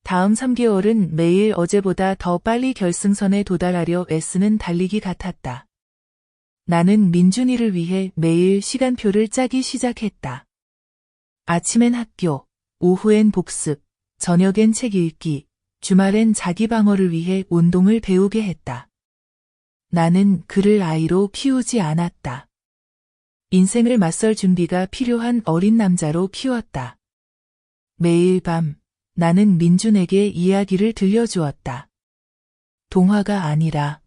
다음 3개월은 매일 어제보다 더 빨리 결승선에 도달하려 애쓰는 달리기 같았다. 나는 민준이를 위해 매일 시간표를 짜기 시작했다. 아침엔 학교, 오후엔 복습, 저녁엔 책 읽기, 주말엔 자기 방어를 위해 운동을 배우게 했다. 나는 그를 아이로 키우지 않았다. 인생을 맞설 준비가 필요한 어린 남자로 키웠다. 매일 밤 나는 민준에게 이야기를 들려주었다. 동화가 아니라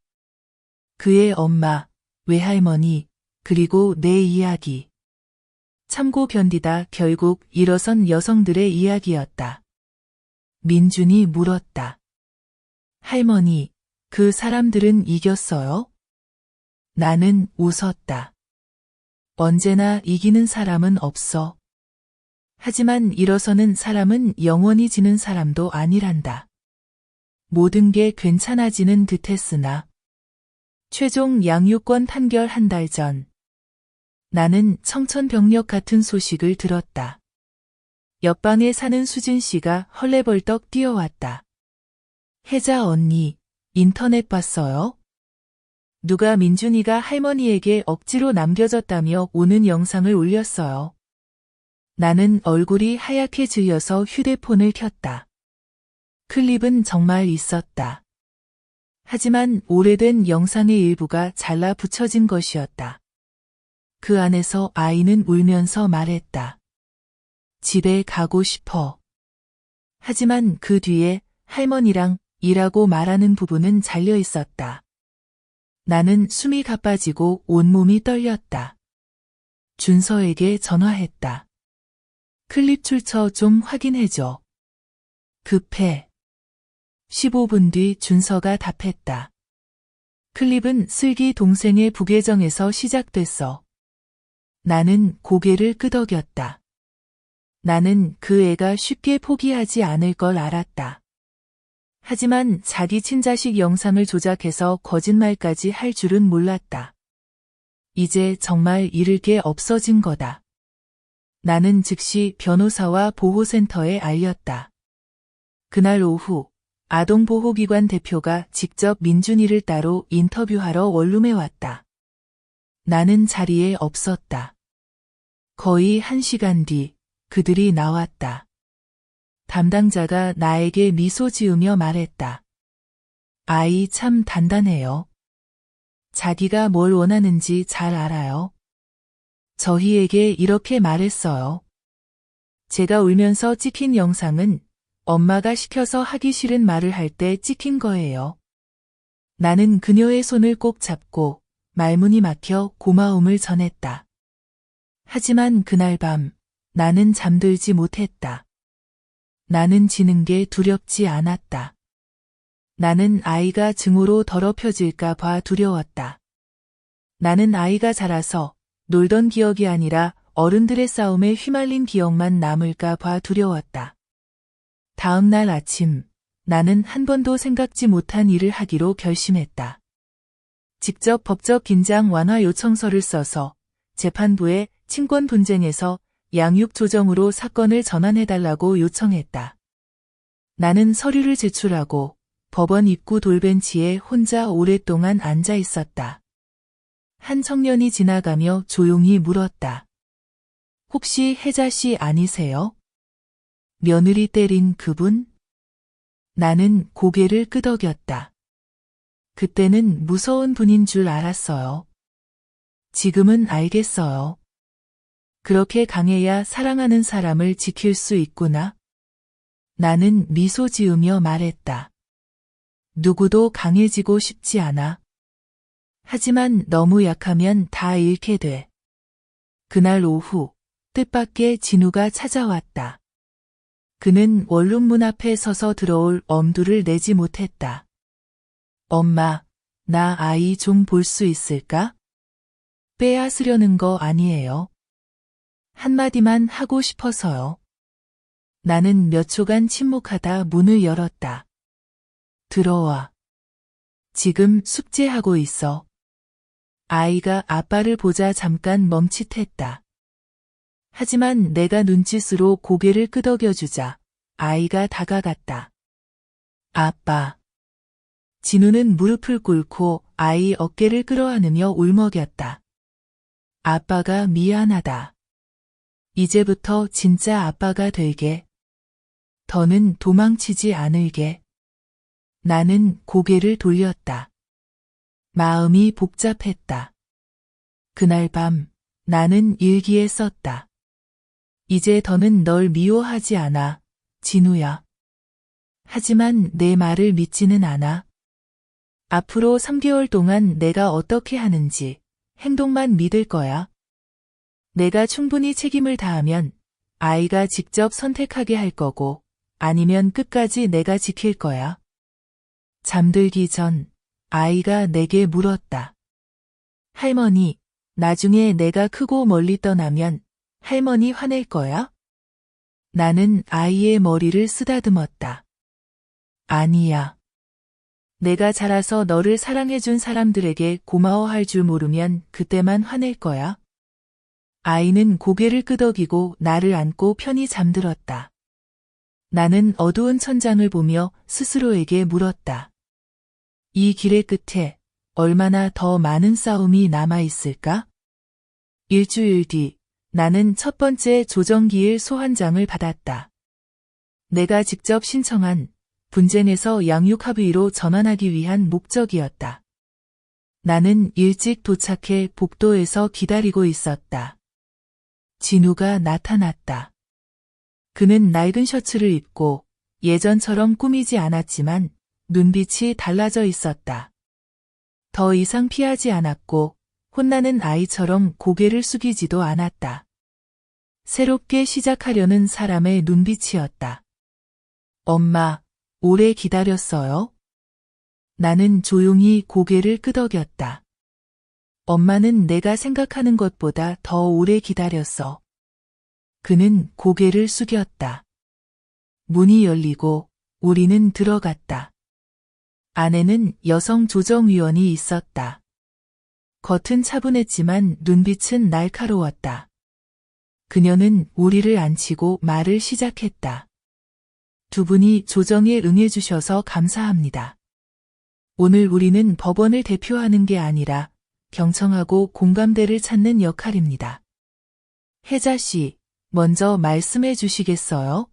그의 엄마, 외할머니, 그리고 내 이야기. 참고 견디다 결국 일어선 여성들의 이야기였다. 민준이 물었다. 할머니, 그 사람들은 이겼어요? 나는 웃었다. 언제나 이기는 사람은 없어. 하지만 일어서는 사람은 영원히 지는 사람도 아니란다. 모든 게 괜찮아지는 듯했으나 최종 양육권 판결 한 달 전 나는 청천벽력 같은 소식을 들었다. 옆방에 사는 수진 씨가 헐레벌떡 뛰어왔다. 혜자 언니, 인터넷 봤어요? 누가 민준이가 할머니에게 억지로 남겨졌다며 우는 영상을 올렸어요. 나는 얼굴이 하얗게 질려서 휴대폰을 켰다. 클립은 정말 있었다. 하지만 오래된 영상의 일부가 잘라 붙여진 것이었다. 그 안에서 아이는 울면서 말했다. 집에 가고 싶어. 하지만 그 뒤에 할머니랑 이라고 말하는 부분은 잘려 있었다. 나는 숨이 가빠지고 온몸이 떨렸다. 준서에게 전화했다. 클립 출처 좀 확인해줘. 급해. 15분 뒤 준서가 답했다. 클립은 슬기 동생의 부계정에서 시작됐어. 나는 고개를 끄덕였다. 나는 그 애가 쉽게 포기하지 않을 걸 알았다. 하지만 자기 친자식 영상을 조작해서 거짓말까지 할 줄은 몰랐다. 이제 정말 잃을 게 없어진 거다. 나는 즉시 변호사와 보호센터에 알렸다. 그날 오후 아동보호기관 대표가 직접 민준이를 따로 인터뷰하러 원룸에 왔다. 나는 자리에 없었다. 거의 1시간 뒤 그들이 나왔다. 담당자가 나에게 미소 지으며 말했다. 아이 참 단단해요. 자기가 뭘 원하는지 잘 알아요. 저희에게 이렇게 말했어요. 제가 울면서 찍힌 영상은 엄마가 시켜서 하기 싫은 말을 할 때 찍힌 거예요. 나는 그녀의 손을 꼭 잡고 말문이 막혀 고마움을 전했다. 하지만 그날 밤 나는 잠들지 못했다. 나는 지는 게 두렵지 않았다. 나는 아이가 증오로 더럽혀질까 봐 두려웠다. 나는 아이가 자라서 놀던 기억이 아니라 어른들의 싸움에 휘말린 기억만 남을까 봐 두려웠다. 다음 날 아침, 나는 한 번도 생각지 못한 일을 하기로 결심했다. 직접 법적 긴장 완화 요청서를 써서 재판부에 친권 분쟁에서 양육 조정으로 사건을 전환해달라고 요청했다. 나는 서류를 제출하고 법원 입구 돌벤치에 혼자 오랫동안 앉아 있었다. 한 청년이 지나가며 조용히 물었다. 혹시 혜자 씨 아니세요? 며느리 때린 그분? 나는 고개를 끄덕였다. 그때는 무서운 분인 줄 알았어요. 지금은 알겠어요. 그렇게 강해야 사랑하는 사람을 지킬 수 있구나. 나는 미소 지으며 말했다. 누구도 강해지고 싶지 않아. 하지만 너무 약하면 다 잃게 돼. 그날 오후, 뜻밖의 진우가 찾아왔다. 그는 원룸문 앞에 서서 들어올 엄두를 내지 못했다. 엄마, 나 아이 좀 볼 수 있을까? 빼앗으려는 거 아니에요. 한마디만 하고 싶어서요. 나는 몇 초간 침묵하다 문을 열었다. 들어와. 지금 숙제하고 있어. 아이가 아빠를 보자 잠깐 멈칫했다. 하지만 내가 눈짓으로 고개를 끄덕여주자 아이가 다가갔다. 아빠. 진우는 무릎을 꿇고 아이 어깨를 끌어안으며 울먹였다. 아빠가 미안하다. 이제부터 진짜 아빠가 될게. 더는 도망치지 않을게. 나는 고개를 돌렸다. 마음이 복잡했다. 그날 밤 나는 일기에 썼다. 이제 더는 널 미워하지 않아, 진우야. 하지만 내 말을 믿지는 않아. 앞으로 3개월 동안 내가 어떻게 하는지 행동만 믿을 거야. 내가 충분히 책임을 다하면 아이가 직접 선택하게 할 거고 아니면 끝까지 내가 지킬 거야. 잠들기 전 아이가 내게 물었다. 할머니, 나중에 내가 크고 멀리 떠나면 할머니 화낼 거야? 나는 아이의 머리를 쓰다듬었다. 아니야. 내가 자라서 너를 사랑해준 사람들에게 고마워할 줄 모르면 그때만 화낼 거야. 아이는 고개를 끄덕이고 나를 안고 편히 잠들었다. 나는 어두운 천장을 보며 스스로에게 물었다. 이 길의 끝에 얼마나 더 많은 싸움이 남아있을까? 일주일 뒤 나는 첫 번째 조정기일 소환장을 받았다. 내가 직접 신청한 분쟁에서 양육합의로 전환하기 위한 목적이었다. 나는 일찍 도착해 복도에서 기다리고 있었다. 진우가 나타났다. 그는 낡은 셔츠를 입고 예전처럼 꾸미지 않았지만 눈빛이 달라져 있었다. 더 이상 피하지 않았고 혼나는 아이처럼 고개를 숙이지도 않았다. 새롭게 시작하려는 사람의 눈빛이었다. 엄마, 오래 기다렸어요? 나는 조용히 고개를 끄덕였다. 엄마는 내가 생각하는 것보다 더 오래 기다렸어. 그는 고개를 숙였다. 문이 열리고 우리는 들어갔다. 안에는 여성 조정위원이 있었다. 겉은 차분했지만 눈빛은 날카로웠다. 그녀는 우리를 앉히고 말을 시작했다. 두 분이 조정에 응해주셔서 감사합니다. 오늘 우리는 법원을 대표하는 게 아니라 경청하고 공감대를 찾는 역할입니다. 혜자 씨, 먼저 말씀해 주시겠어요?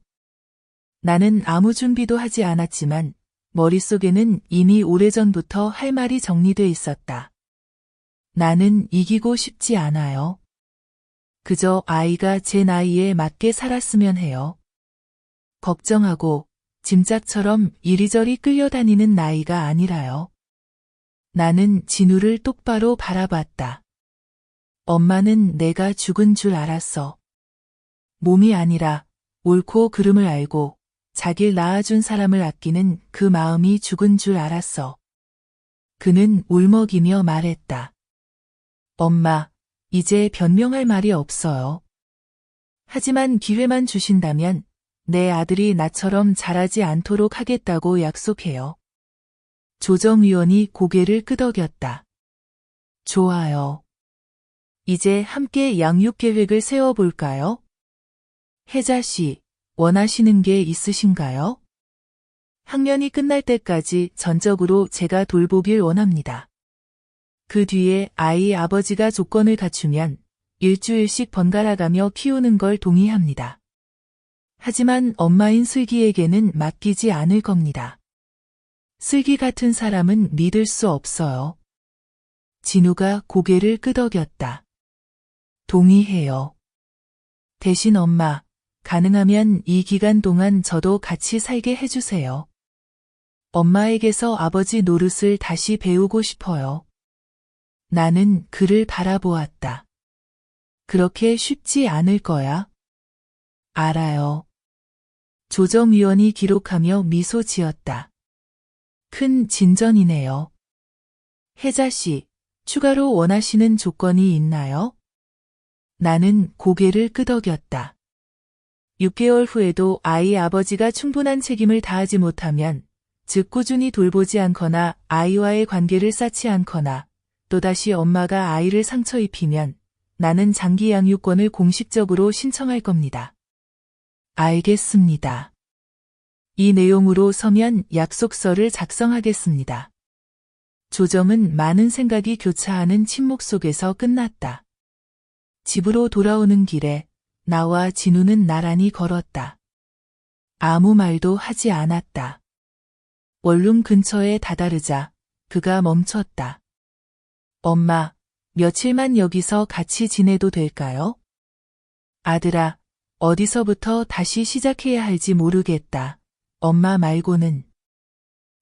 나는 아무 준비도 하지 않았지만 머릿속에는 이미 오래전부터 할 말이 정리돼 있었다. 나는 이기고 싶지 않아요. 그저 아이가 제 나이에 맞게 살았으면 해요. 걱정하고 짐짝처럼 이리저리 끌려다니는 나이가 아니라요. 나는 진우를 똑바로 바라봤다. 엄마는 내가 죽은 줄 알았어. 몸이 아니라 옳고 그름을 알고 자길 낳아준 사람을 아끼는 그 마음이 죽은 줄 알았어. 그는 울먹이며 말했다. 엄마, 이제 변명할 말이 없어요. 하지만 기회만 주신다면 내 아들이 나처럼 자라지 않도록 하겠다고 약속해요. 조정위원이 고개를 끄덕였다. 좋아요. 이제 함께 양육 계획을 세워볼까요? 혜자 씨, 원하시는 게 있으신가요? 학년이 끝날 때까지 전적으로 제가 돌보길 원합니다. 그 뒤에 아이 아버지가 조건을 갖추면 일주일씩 번갈아가며 키우는 걸 동의합니다. 하지만 엄마인 슬기에게는 맡기지 않을 겁니다. 슬기 같은 사람은 믿을 수 없어요. 진우가 고개를 끄덕였다. 동의해요. 대신 엄마, 가능하면 이 기간 동안 저도 같이 살게 해주세요. 엄마에게서 아버지 노릇을 다시 배우고 싶어요. 나는 그를 바라보았다. 그렇게 쉽지 않을 거야. 알아요. 조정위원이 기록하며 미소 지었다. 큰 진전이네요. 혜자 씨, 추가로 원하시는 조건이 있나요? 나는 고개를 끄덕였다. 6개월 후에도 아이 아버지가 충분한 책임을 다하지 못하면, 즉 꾸준히 돌보지 않거나 아이와의 관계를 쌓지 않거나 또다시 엄마가 아이를 상처 입히면 나는 장기 양육권을 공식적으로 신청할 겁니다. 알겠습니다. 이 내용으로 서면 약속서를 작성하겠습니다. 조정은 많은 생각이 교차하는 침묵 속에서 끝났다. 집으로 돌아오는 길에 나와 진우는 나란히 걸었다. 아무 말도 하지 않았다. 원룸 근처에 다다르자 그가 멈췄다. 엄마, 며칠만 여기서 같이 지내도 될까요? 아들아, 어디서부터 다시 시작해야 할지 모르겠다. 엄마 말고는.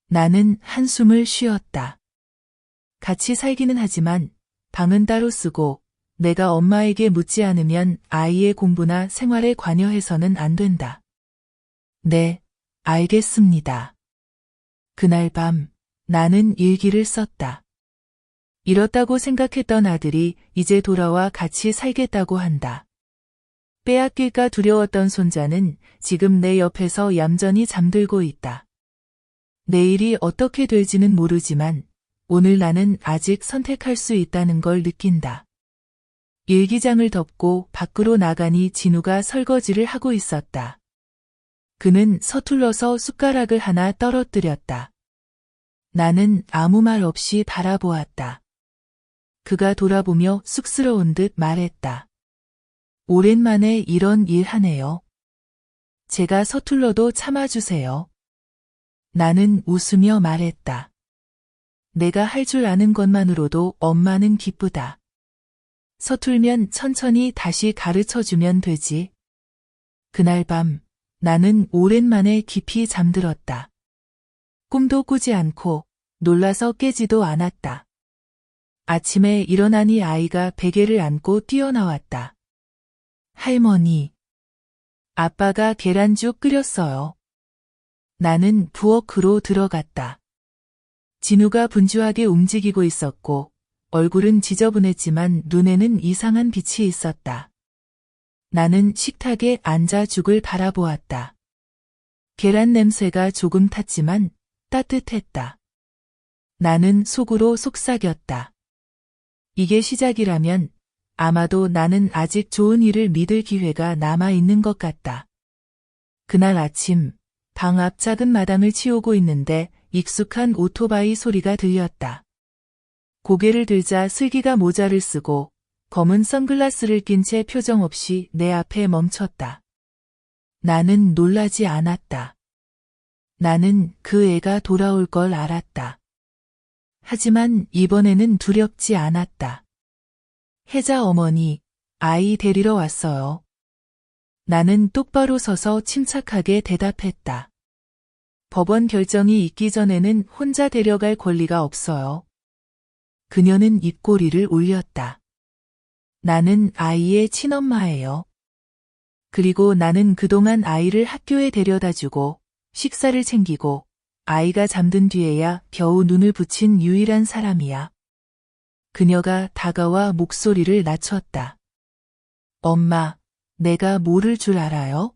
나는 한숨을 쉬었다. 같이 살기는 하지만 방은 따로 쓰고 내가 엄마에게 묻지 않으면 아이의 공부나 생활에 관여해서는 안 된다. 네, 알겠습니다. 그날 밤 나는 일기를 썼다. 잃었다고 생각했던 아들이 이제 돌아와 같이 살겠다고 한다. 빼앗길까 두려웠던 손자는 지금 내 옆에서 얌전히 잠들고 있다. 내일이 어떻게 될지는 모르지만 오늘 나는 아직 선택할 수 있다는 걸 느낀다. 일기장을 덮고 밖으로 나가니 진우가 설거지를 하고 있었다. 그는 서툴러서 숟가락을 하나 떨어뜨렸다. 나는 아무 말 없이 바라보았다. 그가 돌아보며 쑥스러운 듯 말했다. 오랜만에 이런 일 하네요. 제가 서툴러도 참아주세요. 나는 웃으며 말했다. 내가 할 줄 아는 것만으로도 엄마는 기쁘다. 서툴면 천천히 다시 가르쳐주면 되지. 그날 밤 나는 오랜만에 깊이 잠들었다. 꿈도 꾸지 않고 놀라서 깨지도 않았다. 아침에 일어나니 아이가 베개를 안고 뛰어나왔다. 할머니, 아빠가 계란죽 끓였어요. 나는 부엌으로 들어갔다. 진우가 분주하게 움직이고 있었고 얼굴은 지저분했지만 눈에는 이상한 빛이 있었다. 나는 식탁에 앉아 죽을 바라보았다. 계란 냄새가 조금 탔지만 따뜻했다. 나는 속으로 속삭였다. 이게 시작이라면 아마도 나는 아직 좋은 일을 믿을 기회가 남아있는 것 같다. 그날 아침 방 앞 작은 마당을 치우고 있는데 익숙한 오토바이 소리가 들렸다. 고개를 들자 슬기가 모자를 쓰고 검은 선글라스를 낀 채 표정 없이 내 앞에 멈췄다. 나는 놀라지 않았다. 나는 그 애가 돌아올 걸 알았다. 하지만 이번에는 두렵지 않았다. 혜자 어머니, 아이 데리러 왔어요. 나는 똑바로 서서 침착하게 대답했다. 법원 결정이 있기 전에는 혼자 데려갈 권리가 없어요. 그녀는 입꼬리를 올렸다. 나는 아이의 친엄마예요. 그리고 나는 그동안 아이를 학교에 데려다주고 식사를 챙기고 아이가 잠든 뒤에야 겨우 눈을 붙인 유일한 사람이야. 그녀가 다가와 목소리를 낮췄다. 엄마, 내가 모를 줄 알아요?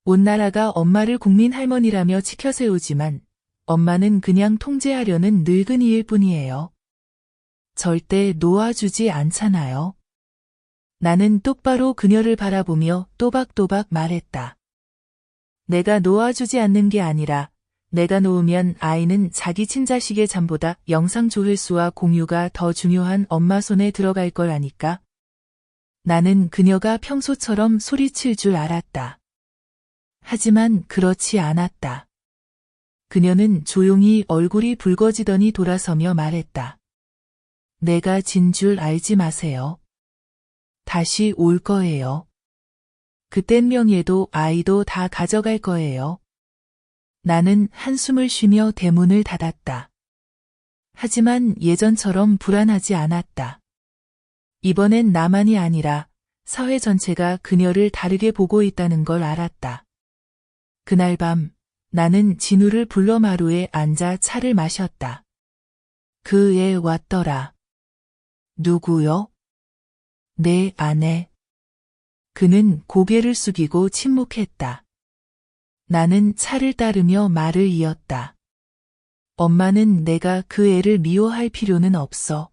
온 나라가 엄마를 국민 할머니라며 치켜세우지만 엄마는 그냥 통제하려는 늙은이일 뿐이에요. 절대 놓아주지 않잖아요. 나는 똑바로 그녀를 바라보며 또박또박 말했다. 내가 놓아주지 않는 게 아니라 내가 놓으면 아이는 자기 친자식의 잠보다 영상 조회수와 공유가 더 중요한 엄마 손에 들어갈 걸 아니까. 나는 그녀가 평소처럼 소리칠 줄 알았다. 하지만 그렇지 않았다. 그녀는 조용히 얼굴이 붉어지더니 돌아서며 말했다. 내가 진 줄 알지 마세요. 다시 올 거예요. 그땐 명예도 아이도 다 가져갈 거예요. 나는 한숨을 쉬며 대문을 닫았다. 하지만 예전처럼 불안하지 않았다. 이번엔 나만이 아니라 사회 전체가 그녀를 다르게 보고 있다는 걸 알았다. 그날 밤 나는 진우를 불러 마루에 앉아 차를 마셨다. 그 애 왔더라. 누구요? 내 아내. 그는 고개를 숙이고 침묵했다. 나는 차를 따르며 말을 이었다. 엄마는 내가 그 애를 미워할 필요는 없어.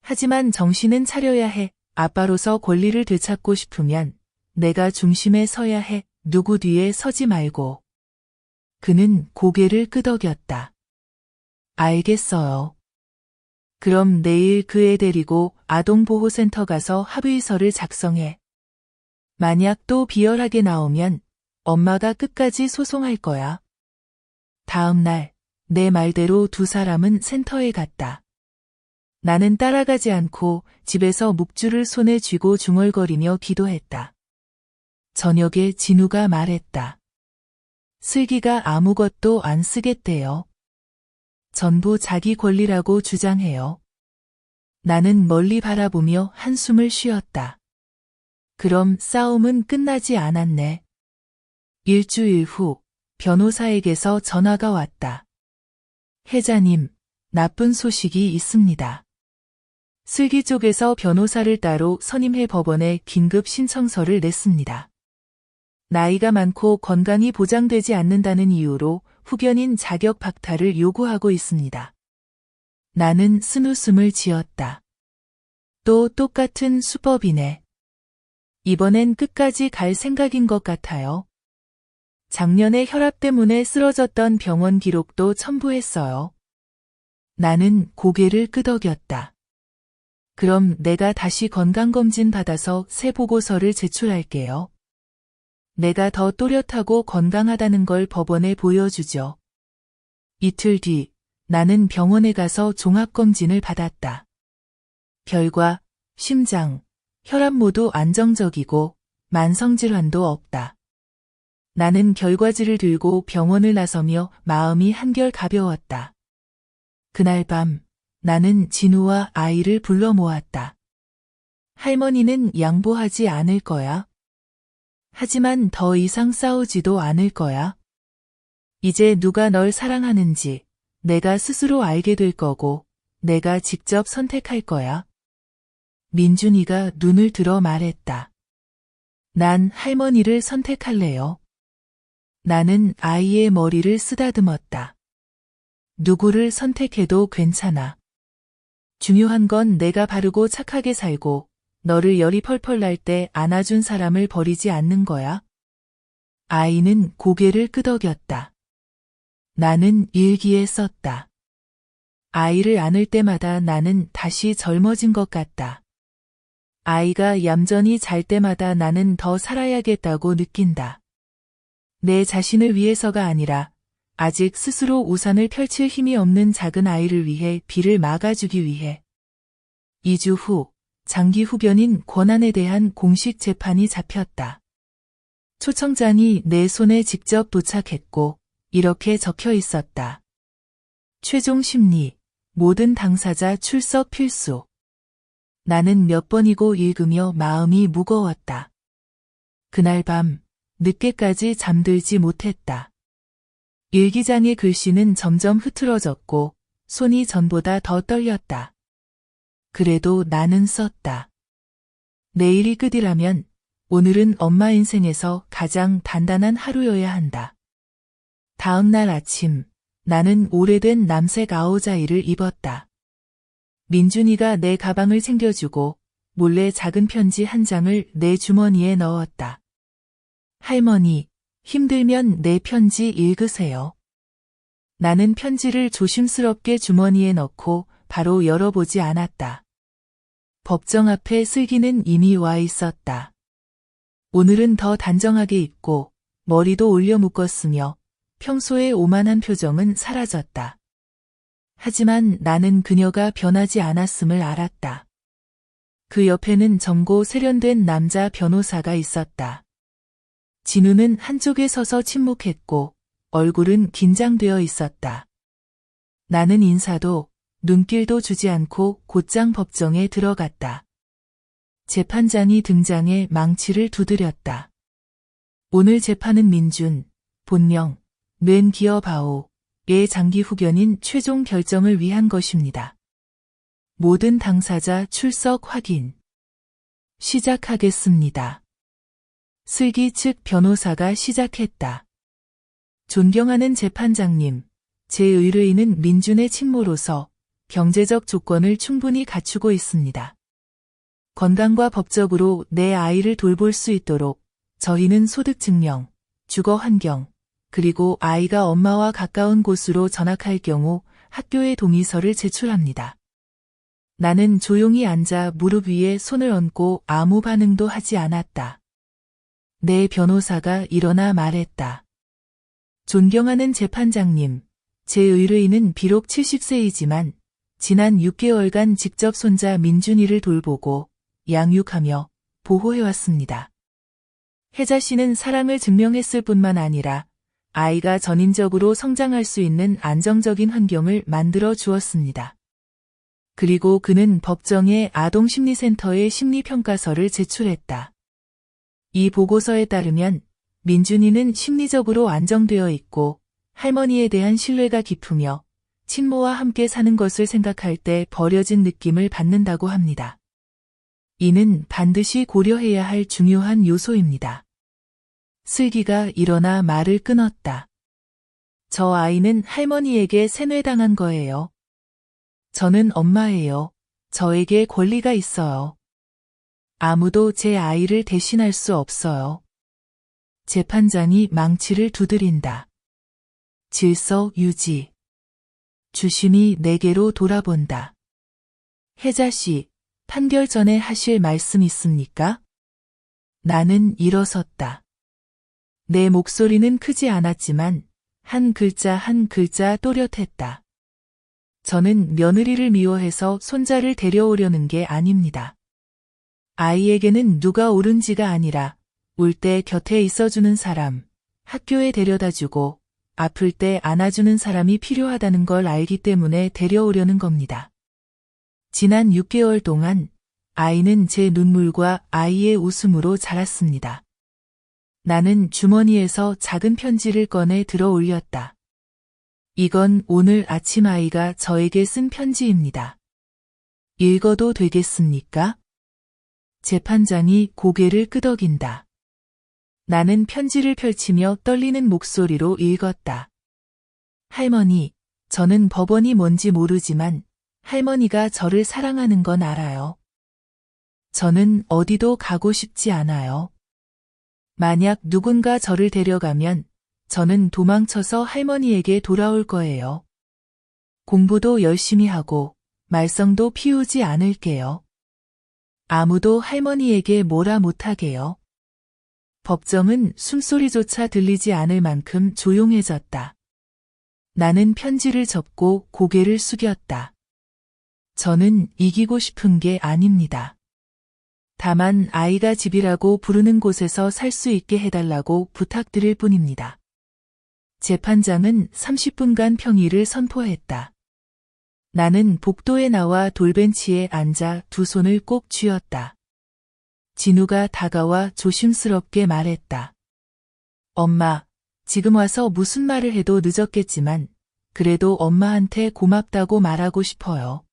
하지만 정신은 차려야 해. 아빠로서 권리를 되찾고 싶으면 내가 중심에 서야 해. 누구 뒤에 서지 말고. 그는 고개를 끄덕였다. 알겠어요. 그럼 내일 그 애 데리고 아동보호센터 가서 합의서를 작성해. 만약 또 비열하게 나오면 엄마가 끝까지 소송할 거야. 다음 날 내 말대로 두 사람은 센터에 갔다. 나는 따라가지 않고 집에서 묵주를 손에 쥐고 중얼거리며 기도했다. 저녁에 진우가 말했다. 슬기가 아무것도 안 쓰겠대요. 전부 자기 권리라고 주장해요. 나는 멀리 바라보며 한숨을 쉬었다. 그럼 싸움은 끝나지 않았네. 일주일 후 변호사에게서 전화가 왔다. 혜자님, 나쁜 소식이 있습니다. 슬기 쪽에서 변호사를 따로 선임해 법원에 긴급 신청서를 냈습니다. 나이가 많고 건강이 보장되지 않는다는 이유로 후견인 자격 박탈을 요구하고 있습니다. 나는 쓴웃음을 지었다. 또 똑같은 수법이네. 이번엔 끝까지 갈 생각인 것 같아요. 작년에 혈압 때문에 쓰러졌던 병원 기록도 첨부했어요. 나는 고개를 끄덕였다. 그럼 내가 다시 건강검진 받아서 새 보고서를 제출할게요. 내가 더 또렷하고 건강하다는 걸 법원에 보여주죠. 이틀 뒤 나는 병원에 가서 종합검진을 받았다. 결과, 심장, 혈압 모두 안정적이고 만성질환도 없다. 나는 결과지를 들고 병원을 나서며 마음이 한결 가벼웠다. 그날 밤 나는 진우와 아이를 불러 모았다. 할머니는 양보하지 않을 거야. 하지만 더 이상 싸우지도 않을 거야. 이제 누가 널 사랑하는지 내가 스스로 알게 될 거고 내가 직접 선택할 거야. 민준이가 눈을 들어 말했다. 난 할머니를 선택할래요. 나는 아이의 머리를 쓰다듬었다. 누구를 선택해도 괜찮아. 중요한 건 내가 바르고 착하게 살고 너를 열이 펄펄 날 때 안아준 사람을 버리지 않는 거야. 아이는 고개를 끄덕였다. 나는 일기에 썼다. 아이를 안을 때마다 나는 다시 젊어진 것 같다. 아이가 얌전히 잘 때마다 나는 더 살아야겠다고 느낀다. 내 자신을 위해서가 아니라 아직 스스로 우산을 펼칠 힘이 없는 작은 아이를 위해 비를 막아주기 위해. 2주 후 장기 후견인 권한에 대한 공식 재판이 잡혔다. 초청장이 내 손에 직접 도착했고 이렇게 적혀 있었다. 최종 심리, 모든 당사자 출석 필수. 나는 몇 번이고 읽으며 마음이 무거웠다. 그날 밤 늦게까지 잠들지 못했다. 일기장의 글씨는 점점 흐트러졌고 손이 전보다 더 떨렸다. 그래도 나는 썼다. 내일이 끝이라면 오늘은 엄마 인생에서 가장 단단한 하루여야 한다. 다음 날 아침, 나는 오래된 남색 아오자이를 입었다. 민준이가 내 가방을 챙겨주고 몰래 작은 편지 한 장을 내 주머니에 넣었다. 할머니, 힘들면 내 편지 읽으세요. 나는 편지를 조심스럽게 주머니에 넣고 바로 열어보지 않았다. 법정 앞에 슬기는 이미 와 있었다. 오늘은 더 단정하게 입고 머리도 올려 묶었으며 평소의 오만한 표정은 사라졌다. 하지만 나는 그녀가 변하지 않았음을 알았다. 그 옆에는 젊고 세련된 남자 변호사가 있었다. 진우는 한쪽에 서서 침묵했고 얼굴은 긴장되어 있었다. 나는 인사도 눈길도 주지 않고 곧장 법정에 들어갔다. 재판장이 등장해 망치를 두드렸다. 오늘 재판은 민준, 본명, 뇌 기어바오의 장기 후견인 최종 결정을 위한 것입니다. 모든 당사자 출석 확인. 시작하겠습니다. 슬기 측 변호사가 시작했다. 존경하는 재판장님, 제 의뢰인은 민준의 친모로서 경제적 조건을 충분히 갖추고 있습니다. 건강과 법적으로 내 아이를 돌볼 수 있도록 저희는 소득 증명, 주거 환경, 그리고 아이가 엄마와 가까운 곳으로 전학할 경우 학교에 동의서를 제출합니다. 나는 조용히 앉아 무릎 위에 손을 얹고 아무 반응도 하지 않았다. 내 변호사가 일어나 말했다. 존경하는 재판장님, 제 의뢰인은 비록 70세이지만 지난 6개월간 직접 손자 민준이를 돌보고 양육하며 보호해왔습니다. 혜자 씨는 사랑을 증명했을 뿐만 아니라 아이가 전인적으로 성장할 수 있는 안정적인 환경을 만들어 주었습니다. 그리고 그는 법정에 아동심리센터에 심리평가서를 제출했다. 이 보고서에 따르면 민준이는 심리적으로 안정되어 있고 할머니에 대한 신뢰가 깊으며 친모와 함께 사는 것을 생각할 때 버려진 느낌을 받는다고 합니다. 이는 반드시 고려해야 할 중요한 요소입니다. 슬기가 일어나 말을 끊었다. 저 아이는 할머니에게 세뇌당한 거예요. 저는 엄마예요. 저에게 권리가 있어요. 아무도 제 아이를 대신할 수 없어요. 재판장이 망치를 두드린다. 질서 유지. 주심이 내게로 돌아본다. 혜자 씨, 판결 전에 하실 말씀 있습니까? 나는 일어섰다. 내 목소리는 크지 않았지만 한 글자 한 글자 또렷했다. 저는 며느리를 미워해서 손자를 데려오려는 게 아닙니다. 아이에게는 누가 옳은지가 아니라 울 때 곁에 있어주는 사람, 학교에 데려다주고 아플 때 안아주는 사람이 필요하다는 걸 알기 때문에 데려오려는 겁니다. 지난 6개월 동안 아이는 제 눈물과 아이의 웃음으로 자랐습니다. 나는 주머니에서 작은 편지를 꺼내 들어 올렸다. 이건 오늘 아침 아이가 저에게 쓴 편지입니다. 읽어도 되겠습니까? 재판장이 고개를 끄덕인다. 나는 편지를 펼치며 떨리는 목소리로 읽었다. 할머니, 저는 법원이 뭔지 모르지만 할머니가 저를 사랑하는 건 알아요. 저는 어디도 가고 싶지 않아요. 만약 누군가 저를 데려가면 저는 도망쳐서 할머니에게 돌아올 거예요. 공부도 열심히 하고 말썽도 피우지 않을게요. 아무도 할머니에게 뭐라 못하게요. 법정은 숨소리조차 들리지 않을 만큼 조용해졌다. 나는 편지를 접고 고개를 숙였다. 저는 이기고 싶은 게 아닙니다. 다만 아이가 집이라고 부르는 곳에서 살 수 있게 해달라고 부탁드릴 뿐입니다. 재판장은 30분간 평의를 선포했다. 나는 복도에 나와 돌벤치에 앉아 두 손을 꼭 쥐었다. 진우가 다가와 조심스럽게 말했다. 엄마, 지금 와서 무슨 말을 해도 늦었겠지만 그래도 엄마한테 고맙다고 말하고 싶어요.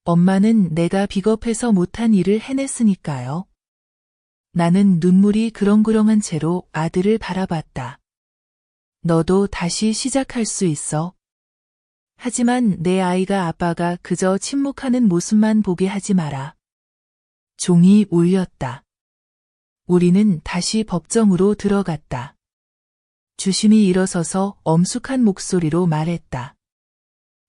엄마는 내가 비겁해서 못한 일을 해냈으니까요. 나는 눈물이 그렁그렁한 채로 아들을 바라봤다. 너도 다시 시작할 수 있어. 하지만 내 아이가 아빠가 그저 침묵하는 모습만 보게 하지 마라. 종이 울렸다. 우리는 다시 법정으로 들어갔다. 주심이 일어서서 엄숙한 목소리로 말했다.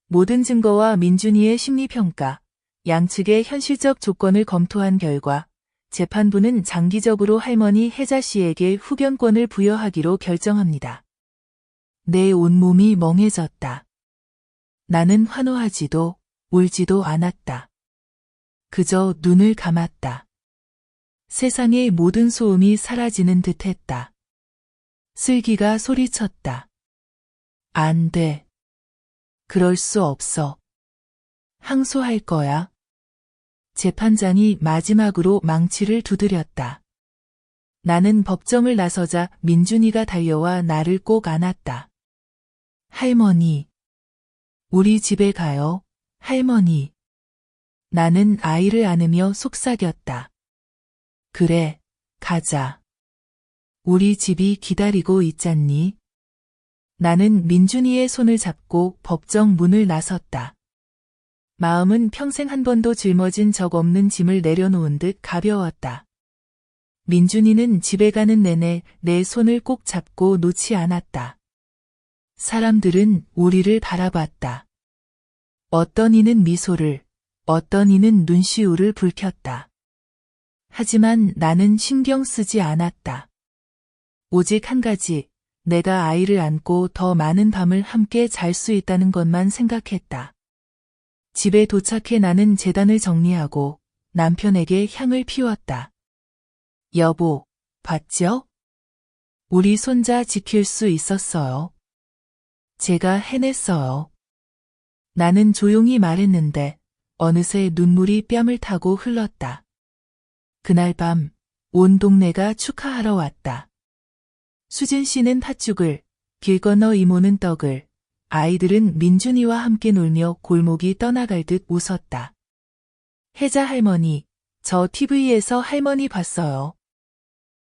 모든 증거와 민준이의 심리평가, 양측의 현실적 조건을 검토한 결과 재판부는 장기적으로 할머니 혜자 씨에게 후견권을 부여하기로 결정합니다. 내 온몸이 멍해졌다. 나는 환호하지도 울지도 않았다. 그저 눈을 감았다. 세상의 모든 소음이 사라지는 듯했다. 슬기가 소리쳤다. 안 돼. 그럴 수 없어. 항소할 거야. 재판장이 마지막으로 망치를 두드렸다. 나는 법정을 나서자 민준이가 달려와 나를 꼭 안았다. 할머니. 우리 집에 가요, 할머니. 나는 아이를 안으며 속삭였다. 그래, 가자. 우리 집이 기다리고 있잖니. 나는 민준이의 손을 잡고 법정 문을 나섰다. 마음은 평생 한 번도 짊어진 적 없는 짐을 내려놓은 듯 가벼웠다. 민준이는 집에 가는 내내 내 손을 꼭 잡고 놓지 않았다. 사람들은 우리를 바라봤다. 어떤 이는 미소를, 어떤 이는 눈시울을 붉혔다. 하지만 나는 신경 쓰지 않았다. 오직 한 가지, 내가 아이를 안고 더 많은 밤을 함께 잘 수 있다는 것만 생각했다. 집에 도착해 나는 제단을 정리하고 남편에게 향을 피웠다. 여보, 봤죠? 우리 손자 지킬 수 있었어요. 제가 해냈어요. 나는 조용히 말했는데 어느새 눈물이 뺨을 타고 흘렀다. 그날 밤 온 동네가 축하하러 왔다. 수진 씨는 팥죽을, 길 건너 이모는 떡을, 아이들은 민준이와 함께 놀며 골목이 떠나갈 듯 웃었다. 혜자 할머니, 저 TV에서 할머니 봤어요.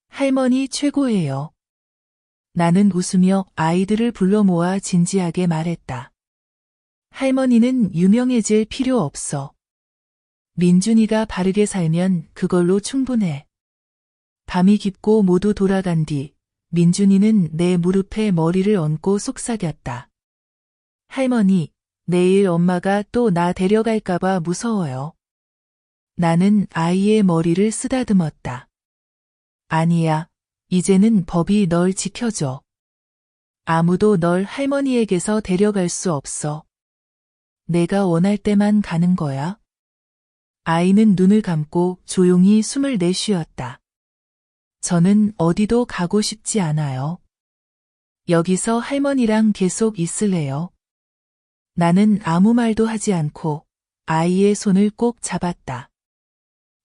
할머니 최고예요. 나는 웃으며 아이들을 불러 모아 진지하게 말했다. 할머니는 유명해질 필요 없어. 민준이가 바르게 살면 그걸로 충분해. 밤이 깊고 모두 돌아간 뒤 민준이는 내 무릎에 머리를 얹고 속삭였다. 할머니, 내일 엄마가 또 나 데려갈까봐 무서워요. 나는 아이의 머리를 쓰다듬었다. 아니야, 이제는 법이 널 지켜줘. 아무도 널 할머니에게서 데려갈 수 없어. 내가 원할 때만 가는 거야. 아이는 눈을 감고 조용히 숨을 내쉬었다. 저는 어디도 가고 싶지 않아요. 여기서 할머니랑 계속 있을래요. 나는 아무 말도 하지 않고 아이의 손을 꼭 잡았다.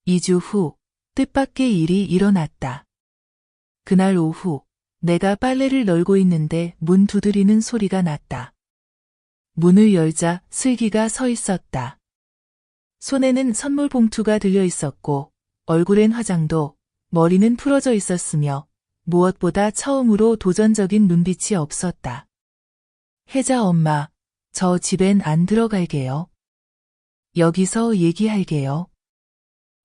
2주 후 뜻밖의 일이 일어났다. 그날 오후 내가 빨래를 널고 있는데 문 두드리는 소리가 났다. 문을 열자 슬기가 서 있었다. 손에는 선물 봉투가 들려 있었고 얼굴엔 화장도, 머리는 풀어져 있었으며 무엇보다 처음으로 도전적인 눈빛이 없었다. 혜자 엄마, 저 집엔 안 들어갈게요. 여기서 얘기할게요.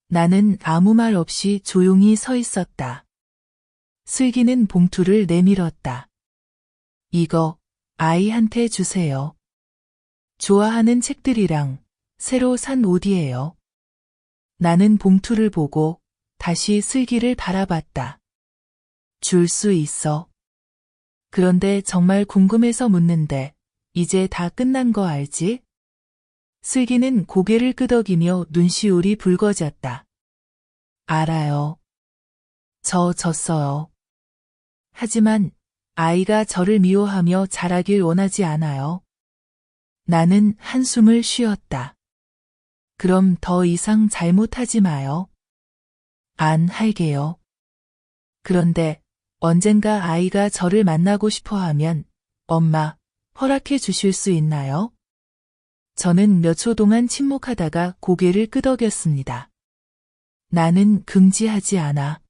나는 아무 말 없이 조용히 서 있었다. 슬기는 봉투를 내밀었다. 이거 아이한테 주세요. 좋아하는 책들이랑 새로 산 옷이에요. 나는 봉투를 보고 다시 슬기를 바라봤다. 줄 수 있어. 그런데 정말 궁금해서 묻는데 이제 다 끝난 거 알지? 슬기는 고개를 끄덕이며 눈시울이 붉어졌다. 알아요. 저 졌어요. 하지만 아이가 저를 미워하며 자라길 원하지 않아요. 나는 한숨을 쉬었다. 그럼 더 이상 잘못하지 마요. 안 할게요. 그런데 언젠가 아이가 저를 만나고 싶어 하면 엄마, 허락해 주실 수 있나요? 저는 몇 초 동안 침묵하다가 고개를 끄덕였습니다. 나는 금지하지 않아.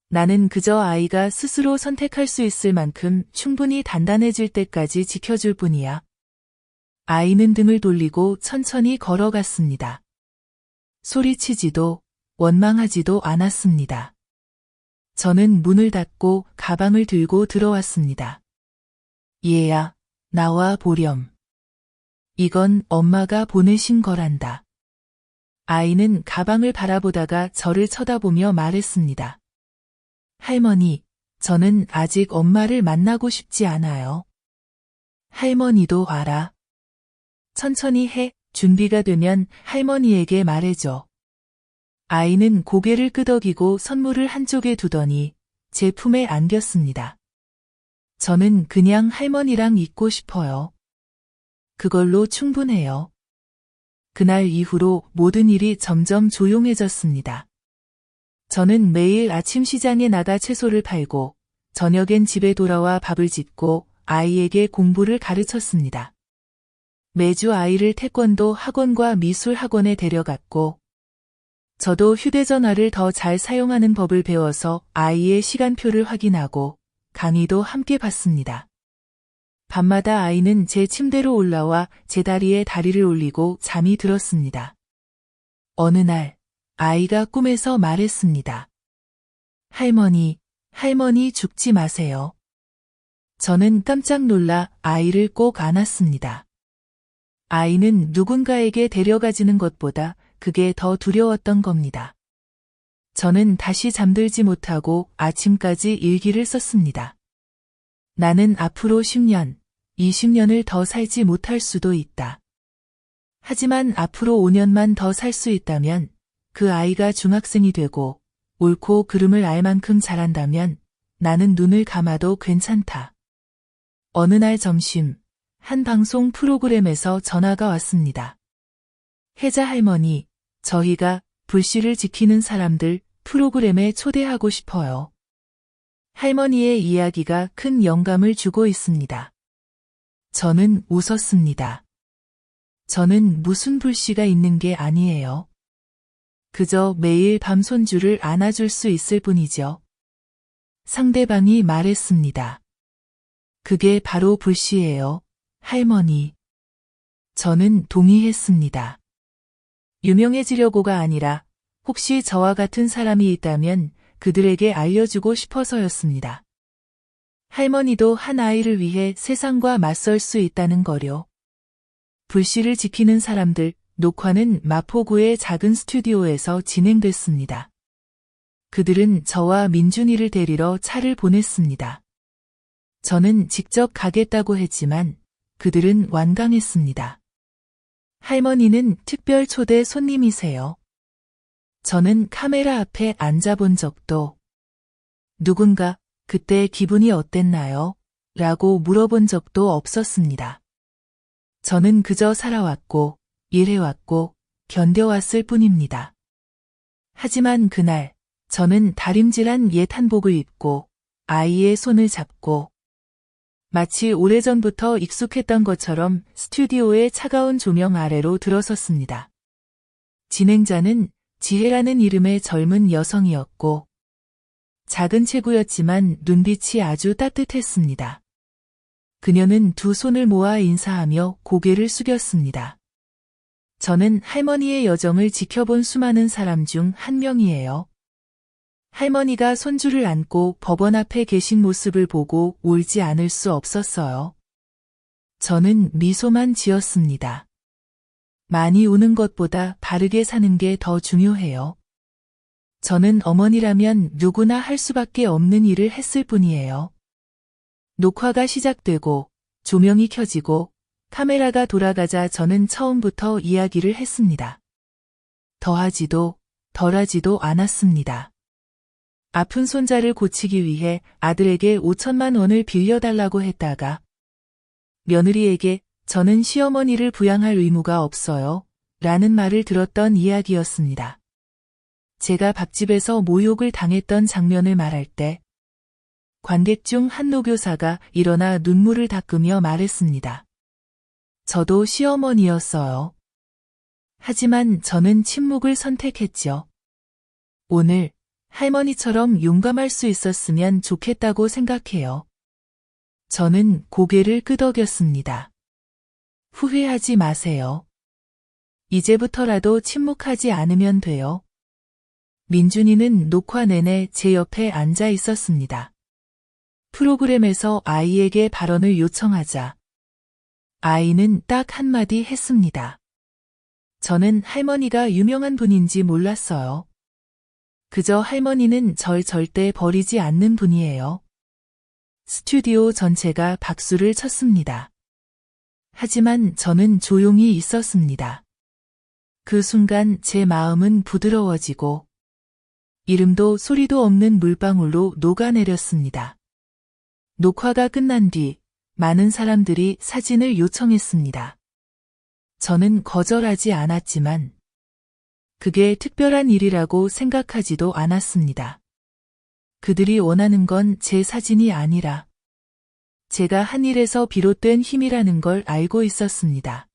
나는 그저 아이가 스스로 선택할 수 있을 만큼 충분히 단단해질 때까지 지켜줄 뿐이야. 아이는 등을 돌리고 천천히 걸어갔습니다. 소리치지도 원망하지도 않았습니다. 저는 문을 닫고 가방을 들고 들어왔습니다. 얘야, 나와 보렴. 이건 엄마가 보내신 거란다. 아이는 가방을 바라보다가 저를 쳐다보며 말했습니다. 할머니, 저는 아직 엄마를 만나고 싶지 않아요. 할머니도 알아. 천천히 해. 준비가 되면 할머니에게 말해줘. 아이는 고개를 끄덕이고 선물을 한쪽에 두더니 제 품에 안겼습니다. 저는 그냥 할머니랑 있고 싶어요. 그걸로 충분해요. 그날 이후로 모든 일이 점점 조용해졌습니다. 저는 매일 아침 시장에 나가 채소를 팔고 저녁엔 집에 돌아와 밥을 짓고 아이에게 공부를 가르쳤습니다. 매주 아이를 태권도 학원과 미술 학원에 데려갔고 저도 휴대전화를 더 잘 사용하는 법을 배워서 아이의 시간표를 확인하고 강의도 함께 받습니다. 밤마다 아이는 제 침대로 올라와 제 다리에 다리를 올리고 잠이 들었습니다. 어느 날 아이가 꿈에서 말했습니다. 할머니, 할머니 죽지 마세요. 저는 깜짝 놀라 아이를 꼭 안았습니다. 아이는 누군가에게 데려가지는 것보다 그게 더 두려웠던 겁니다. 저는 다시 잠들지 못하고 아침까지 일기를 썼습니다. 나는 앞으로 10년, 20년을 더 살지 못할 수도 있다. 하지만 앞으로 5년만 더 살 수 있다면 그 아이가 중학생이 되고 옳고 그름을 알 만큼 자란다면 나는 눈을 감아도 괜찮다. 어느 날 점심, 한 방송 프로그램에서 전화가 왔습니다. 혜자 할머니, 저희가 불씨를 지키는 사람들 프로그램에 초대하고 싶어요. 할머니의 이야기가 큰 영감을 주고 있습니다. 저는 웃었습니다. 저는 무슨 불씨가 있는 게 아니에요. 그저 매일 밤 손주를 안아줄 수 있을 뿐이죠. 상대방이 말했습니다. 그게 바로 불씨예요, 할머니. 저는 동의했습니다. 유명해지려고가 아니라 혹시 저와 같은 사람이 있다면 그들에게 알려주고 싶어서였습니다. 할머니도 한 아이를 위해 세상과 맞설 수 있다는 거요. 불씨를 지키는 사람들 녹화는 마포구의 작은 스튜디오에서 진행됐습니다. 그들은 저와 민준이를 데리러 차를 보냈습니다. 저는 직접 가겠다고 했지만 그들은 완강했습니다. 할머니는 특별 초대 손님이세요. 저는 카메라 앞에 앉아본 적도 누군가 그때 기분이 어땠나요? 라고 물어본 적도 없었습니다. 저는 그저 살아왔고 일해왔고 견뎌왔을 뿐입니다. 하지만 그날 저는 다림질한 옛 한복을 입고 아이의 손을 잡고 마치 오래전부터 익숙했던 것처럼 스튜디오의 차가운 조명 아래로 들어섰습니다. 진행자는 지혜라는 이름의 젊은 여성이었고 작은 체구였지만 눈빛이 아주 따뜻했습니다. 그녀는 두 손을 모아 인사하며 고개를 숙였습니다. 저는 할머니의 여정을 지켜본 수많은 사람 중 한 명이에요. 할머니가 손주를 안고 법원 앞에 계신 모습을 보고 울지 않을 수 없었어요. 저는 미소만 지었습니다. 많이 우는 것보다 바르게 사는 게 더 중요해요. 저는 어머니라면 누구나 할 수밖에 없는 일을 했을 뿐이에요. 녹화가 시작되고 조명이 켜지고 카메라가 돌아가자 저는 처음부터 이야기를 했습니다. 더하지도 덜하지도 않았습니다. 아픈 손자를 고치기 위해 아들에게 5천만 원을 빌려달라고 했다가 며느리에게 저는 시어머니를 부양할 의무가 없어요 라는 말을 들었던 이야기였습니다. 제가 밥집에서 모욕을 당했던 장면을 말할 때 관객 중 한 노교사가 일어나 눈물을 닦으며 말했습니다. 저도 시어머니였어요. 하지만 저는 침묵을 선택했죠. 오늘 할머니처럼 용감할 수 있었으면 좋겠다고 생각해요. 저는 고개를 끄덕였습니다. 후회하지 마세요. 이제부터라도 침묵하지 않으면 돼요. 민준이는 녹화 내내 제 옆에 앉아 있었습니다. 프로그램에서 아이에게 발언을 요청하자 아이는 딱 한마디 했습니다. 저는 할머니가 유명한 분인지 몰랐어요. 그저 할머니는 절 절대 버리지 않는 분이에요. 스튜디오 전체가 박수를 쳤습니다. 하지만 저는 조용히 있었습니다. 그 순간 제 마음은 부드러워지고 이름도 소리도 없는 물방울로 녹아내렸습니다. 녹화가 끝난 뒤 많은 사람들이 사진을 요청했습니다. 저는 거절하지 않았지만 그게 특별한 일이라고 생각하지도 않았습니다. 그들이 원하는 건 제 사진이 아니라 제가 한 일에서 비롯된 힘이라는 걸 알고 있었습니다.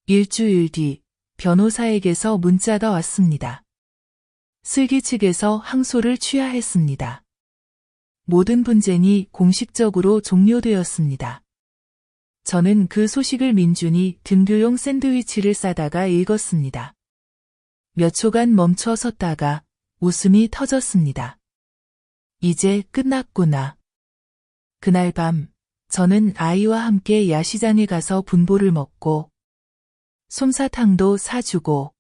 일주일 뒤 변호사에게서 문자가 왔습니다. 슬기 측에서 항소를 취하했습니다. 모든 분쟁이 공식적으로 종료되었습니다. 저는 그 소식을 민준이 등교용 샌드위치를 싸다가 읽었습니다. 몇 초간 멈춰 섰다가 웃음이 터졌습니다. 이제 끝났구나. 그날 밤 저는 아이와 함께 야시장에 가서 분보를 먹고 솜사탕도 사주고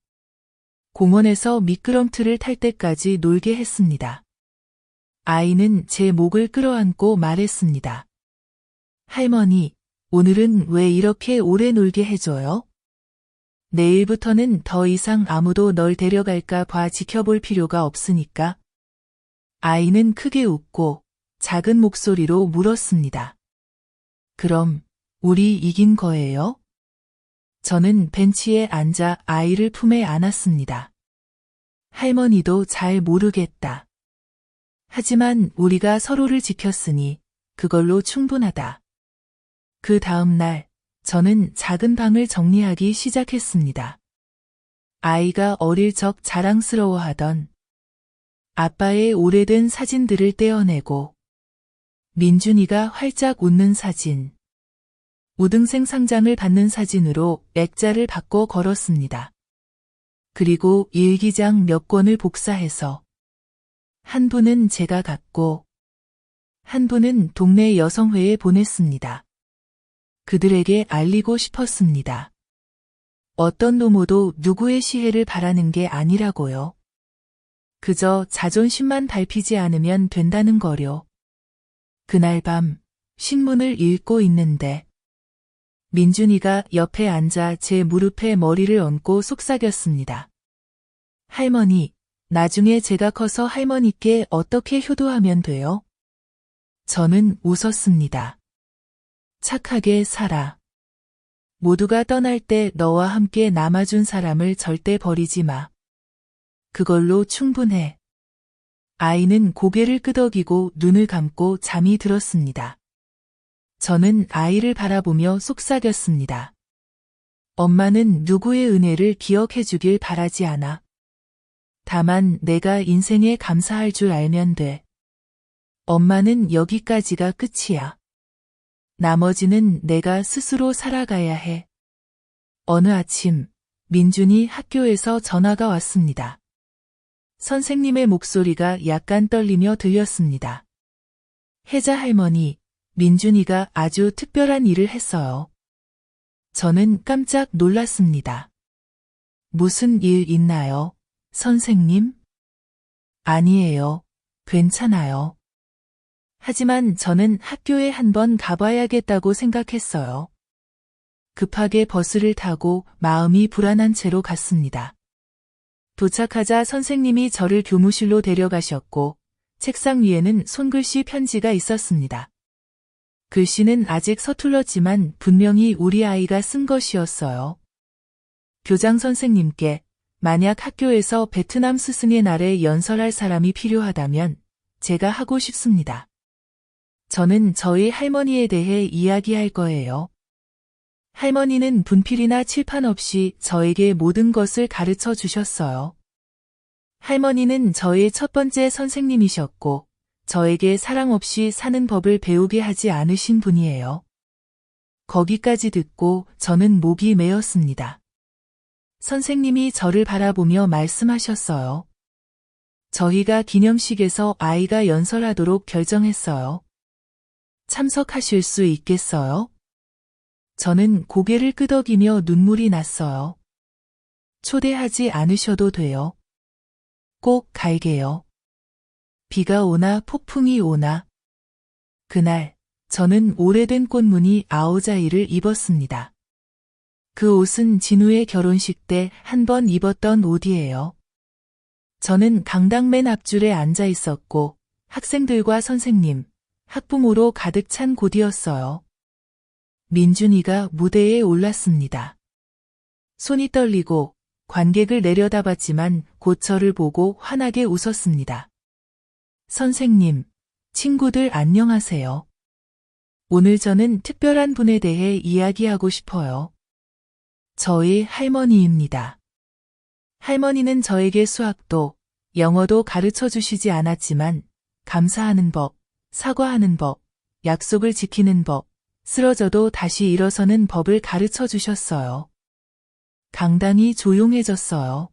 공원에서 미끄럼틀을 탈 때까지 놀게 했습니다. 아이는 제 목을 끌어안고 말했습니다. 할머니, 오늘은 왜 이렇게 오래 놀게 해줘요? 내일부터는 더 이상 아무도 널 데려갈까 봐 지켜볼 필요가 없으니까. 아이는 크게 웃고 작은 목소리로 물었습니다. 그럼 우리 이긴 거예요? 저는 벤치에 앉아 아이를 품에 안았습니다. 할머니도 잘 모르겠다. 하지만 우리가 서로를 지켰으니 그걸로 충분하다. 그 다음 날 저는 작은 방을 정리하기 시작했습니다. 아이가 어릴 적 자랑스러워하던 아빠의 오래된 사진들을 떼어내고 민준이가 활짝 웃는 사진, 우등생 상장을 받는 사진으로 액자를 바꿔 걸었습니다. 그리고 일기장 몇 권을 복사해서 한 분은 제가 갖고 한 분은 동네 여성회에 보냈습니다. 그들에게 알리고 싶었습니다. 어떤 노모도 누구의 시혜를 바라는 게 아니라고요. 그저 자존심만 밟히지 않으면 된다는 거려. 그날 밤 신문을 읽고 있는데 민준이가 옆에 앉아 제 무릎에 머리를 얹고 속삭였습니다. 할머니, 나중에 제가 커서 할머니께 어떻게 효도하면 돼요? 저는 웃었습니다. 착하게 살아. 모두가 떠날 때 너와 함께 남아준 사람을 절대 버리지 마. 그걸로 충분해. 아이는 고개를 끄덕이고 눈을 감고 잠이 들었습니다. 저는 아이를 바라보며 속삭였습니다. 엄마는 누구의 은혜를 기억해 주길 바라지 않아. 다만 내가 인생에 감사할 줄 알면 돼. 엄마는 여기까지가 끝이야. 나머지는 내가 스스로 살아가야 해. 어느 아침 민준이 학교에서 전화가 왔습니다. 선생님의 목소리가 약간 떨리며 들렸습니다. 혜자 할머니, 민준이가 아주 특별한 일을 했어요. 저는 깜짝 놀랐습니다. 무슨 일 있나요, 선생님? 아니에요. 괜찮아요. 하지만 저는 학교에 한번 가봐야겠다고 생각했어요. 급하게 버스를 타고 마음이 불안한 채로 갔습니다. 도착하자 선생님이 저를 교무실로 데려가셨고 책상 위에는 손글씨 편지가 있었습니다. 글씨는 아직 서툴렀지만 분명히 우리 아이가 쓴 것이었어요. 교장 선생님께 만약 학교에서 베트남 스승의 날에 연설할 사람이 필요하다면 제가 하고 싶습니다. 저는 저희 할머니에 대해 이야기할 거예요. 할머니는 분필이나 칠판 없이 저에게 모든 것을 가르쳐 주셨어요. 할머니는 저의 첫 번째 선생님이셨고, 저에게 사랑 없이 사는 법을 배우게 하지 않으신 분이에요. 거기까지 듣고 저는 목이 메었습니다. 선생님이 저를 바라보며 말씀하셨어요. 저희가 기념식에서 아이가 연설하도록 결정했어요. 참석하실 수 있겠어요? 저는 고개를 끄덕이며 눈물이 났어요. 초대하지 않으셔도 돼요. 꼭 갈게요. 비가 오나 폭풍이 오나. 그날 저는 오래된 꽃무늬 아오자이를 입었습니다. 그 옷은 진우의 결혼식 때 한 번 입었던 옷이에요. 저는 강당 맨 앞줄에 앉아 있었고 학생들과 선생님, 학부모로 가득 찬 곳이었어요. 민준이가 무대에 올랐습니다. 손이 떨리고 관객을 내려다봤지만 곧 저를 보고 환하게 웃었습니다. 선생님, 친구들 안녕하세요. 오늘 저는 특별한 분에 대해 이야기하고 싶어요. 저희 할머니입니다. 할머니는 저에게 수학도, 영어도 가르쳐 주시지 않았지만 감사하는 법, 사과하는 법, 약속을 지키는 법, 쓰러져도 다시 일어서는 법을 가르쳐 주셨어요. 강당이 조용해졌어요.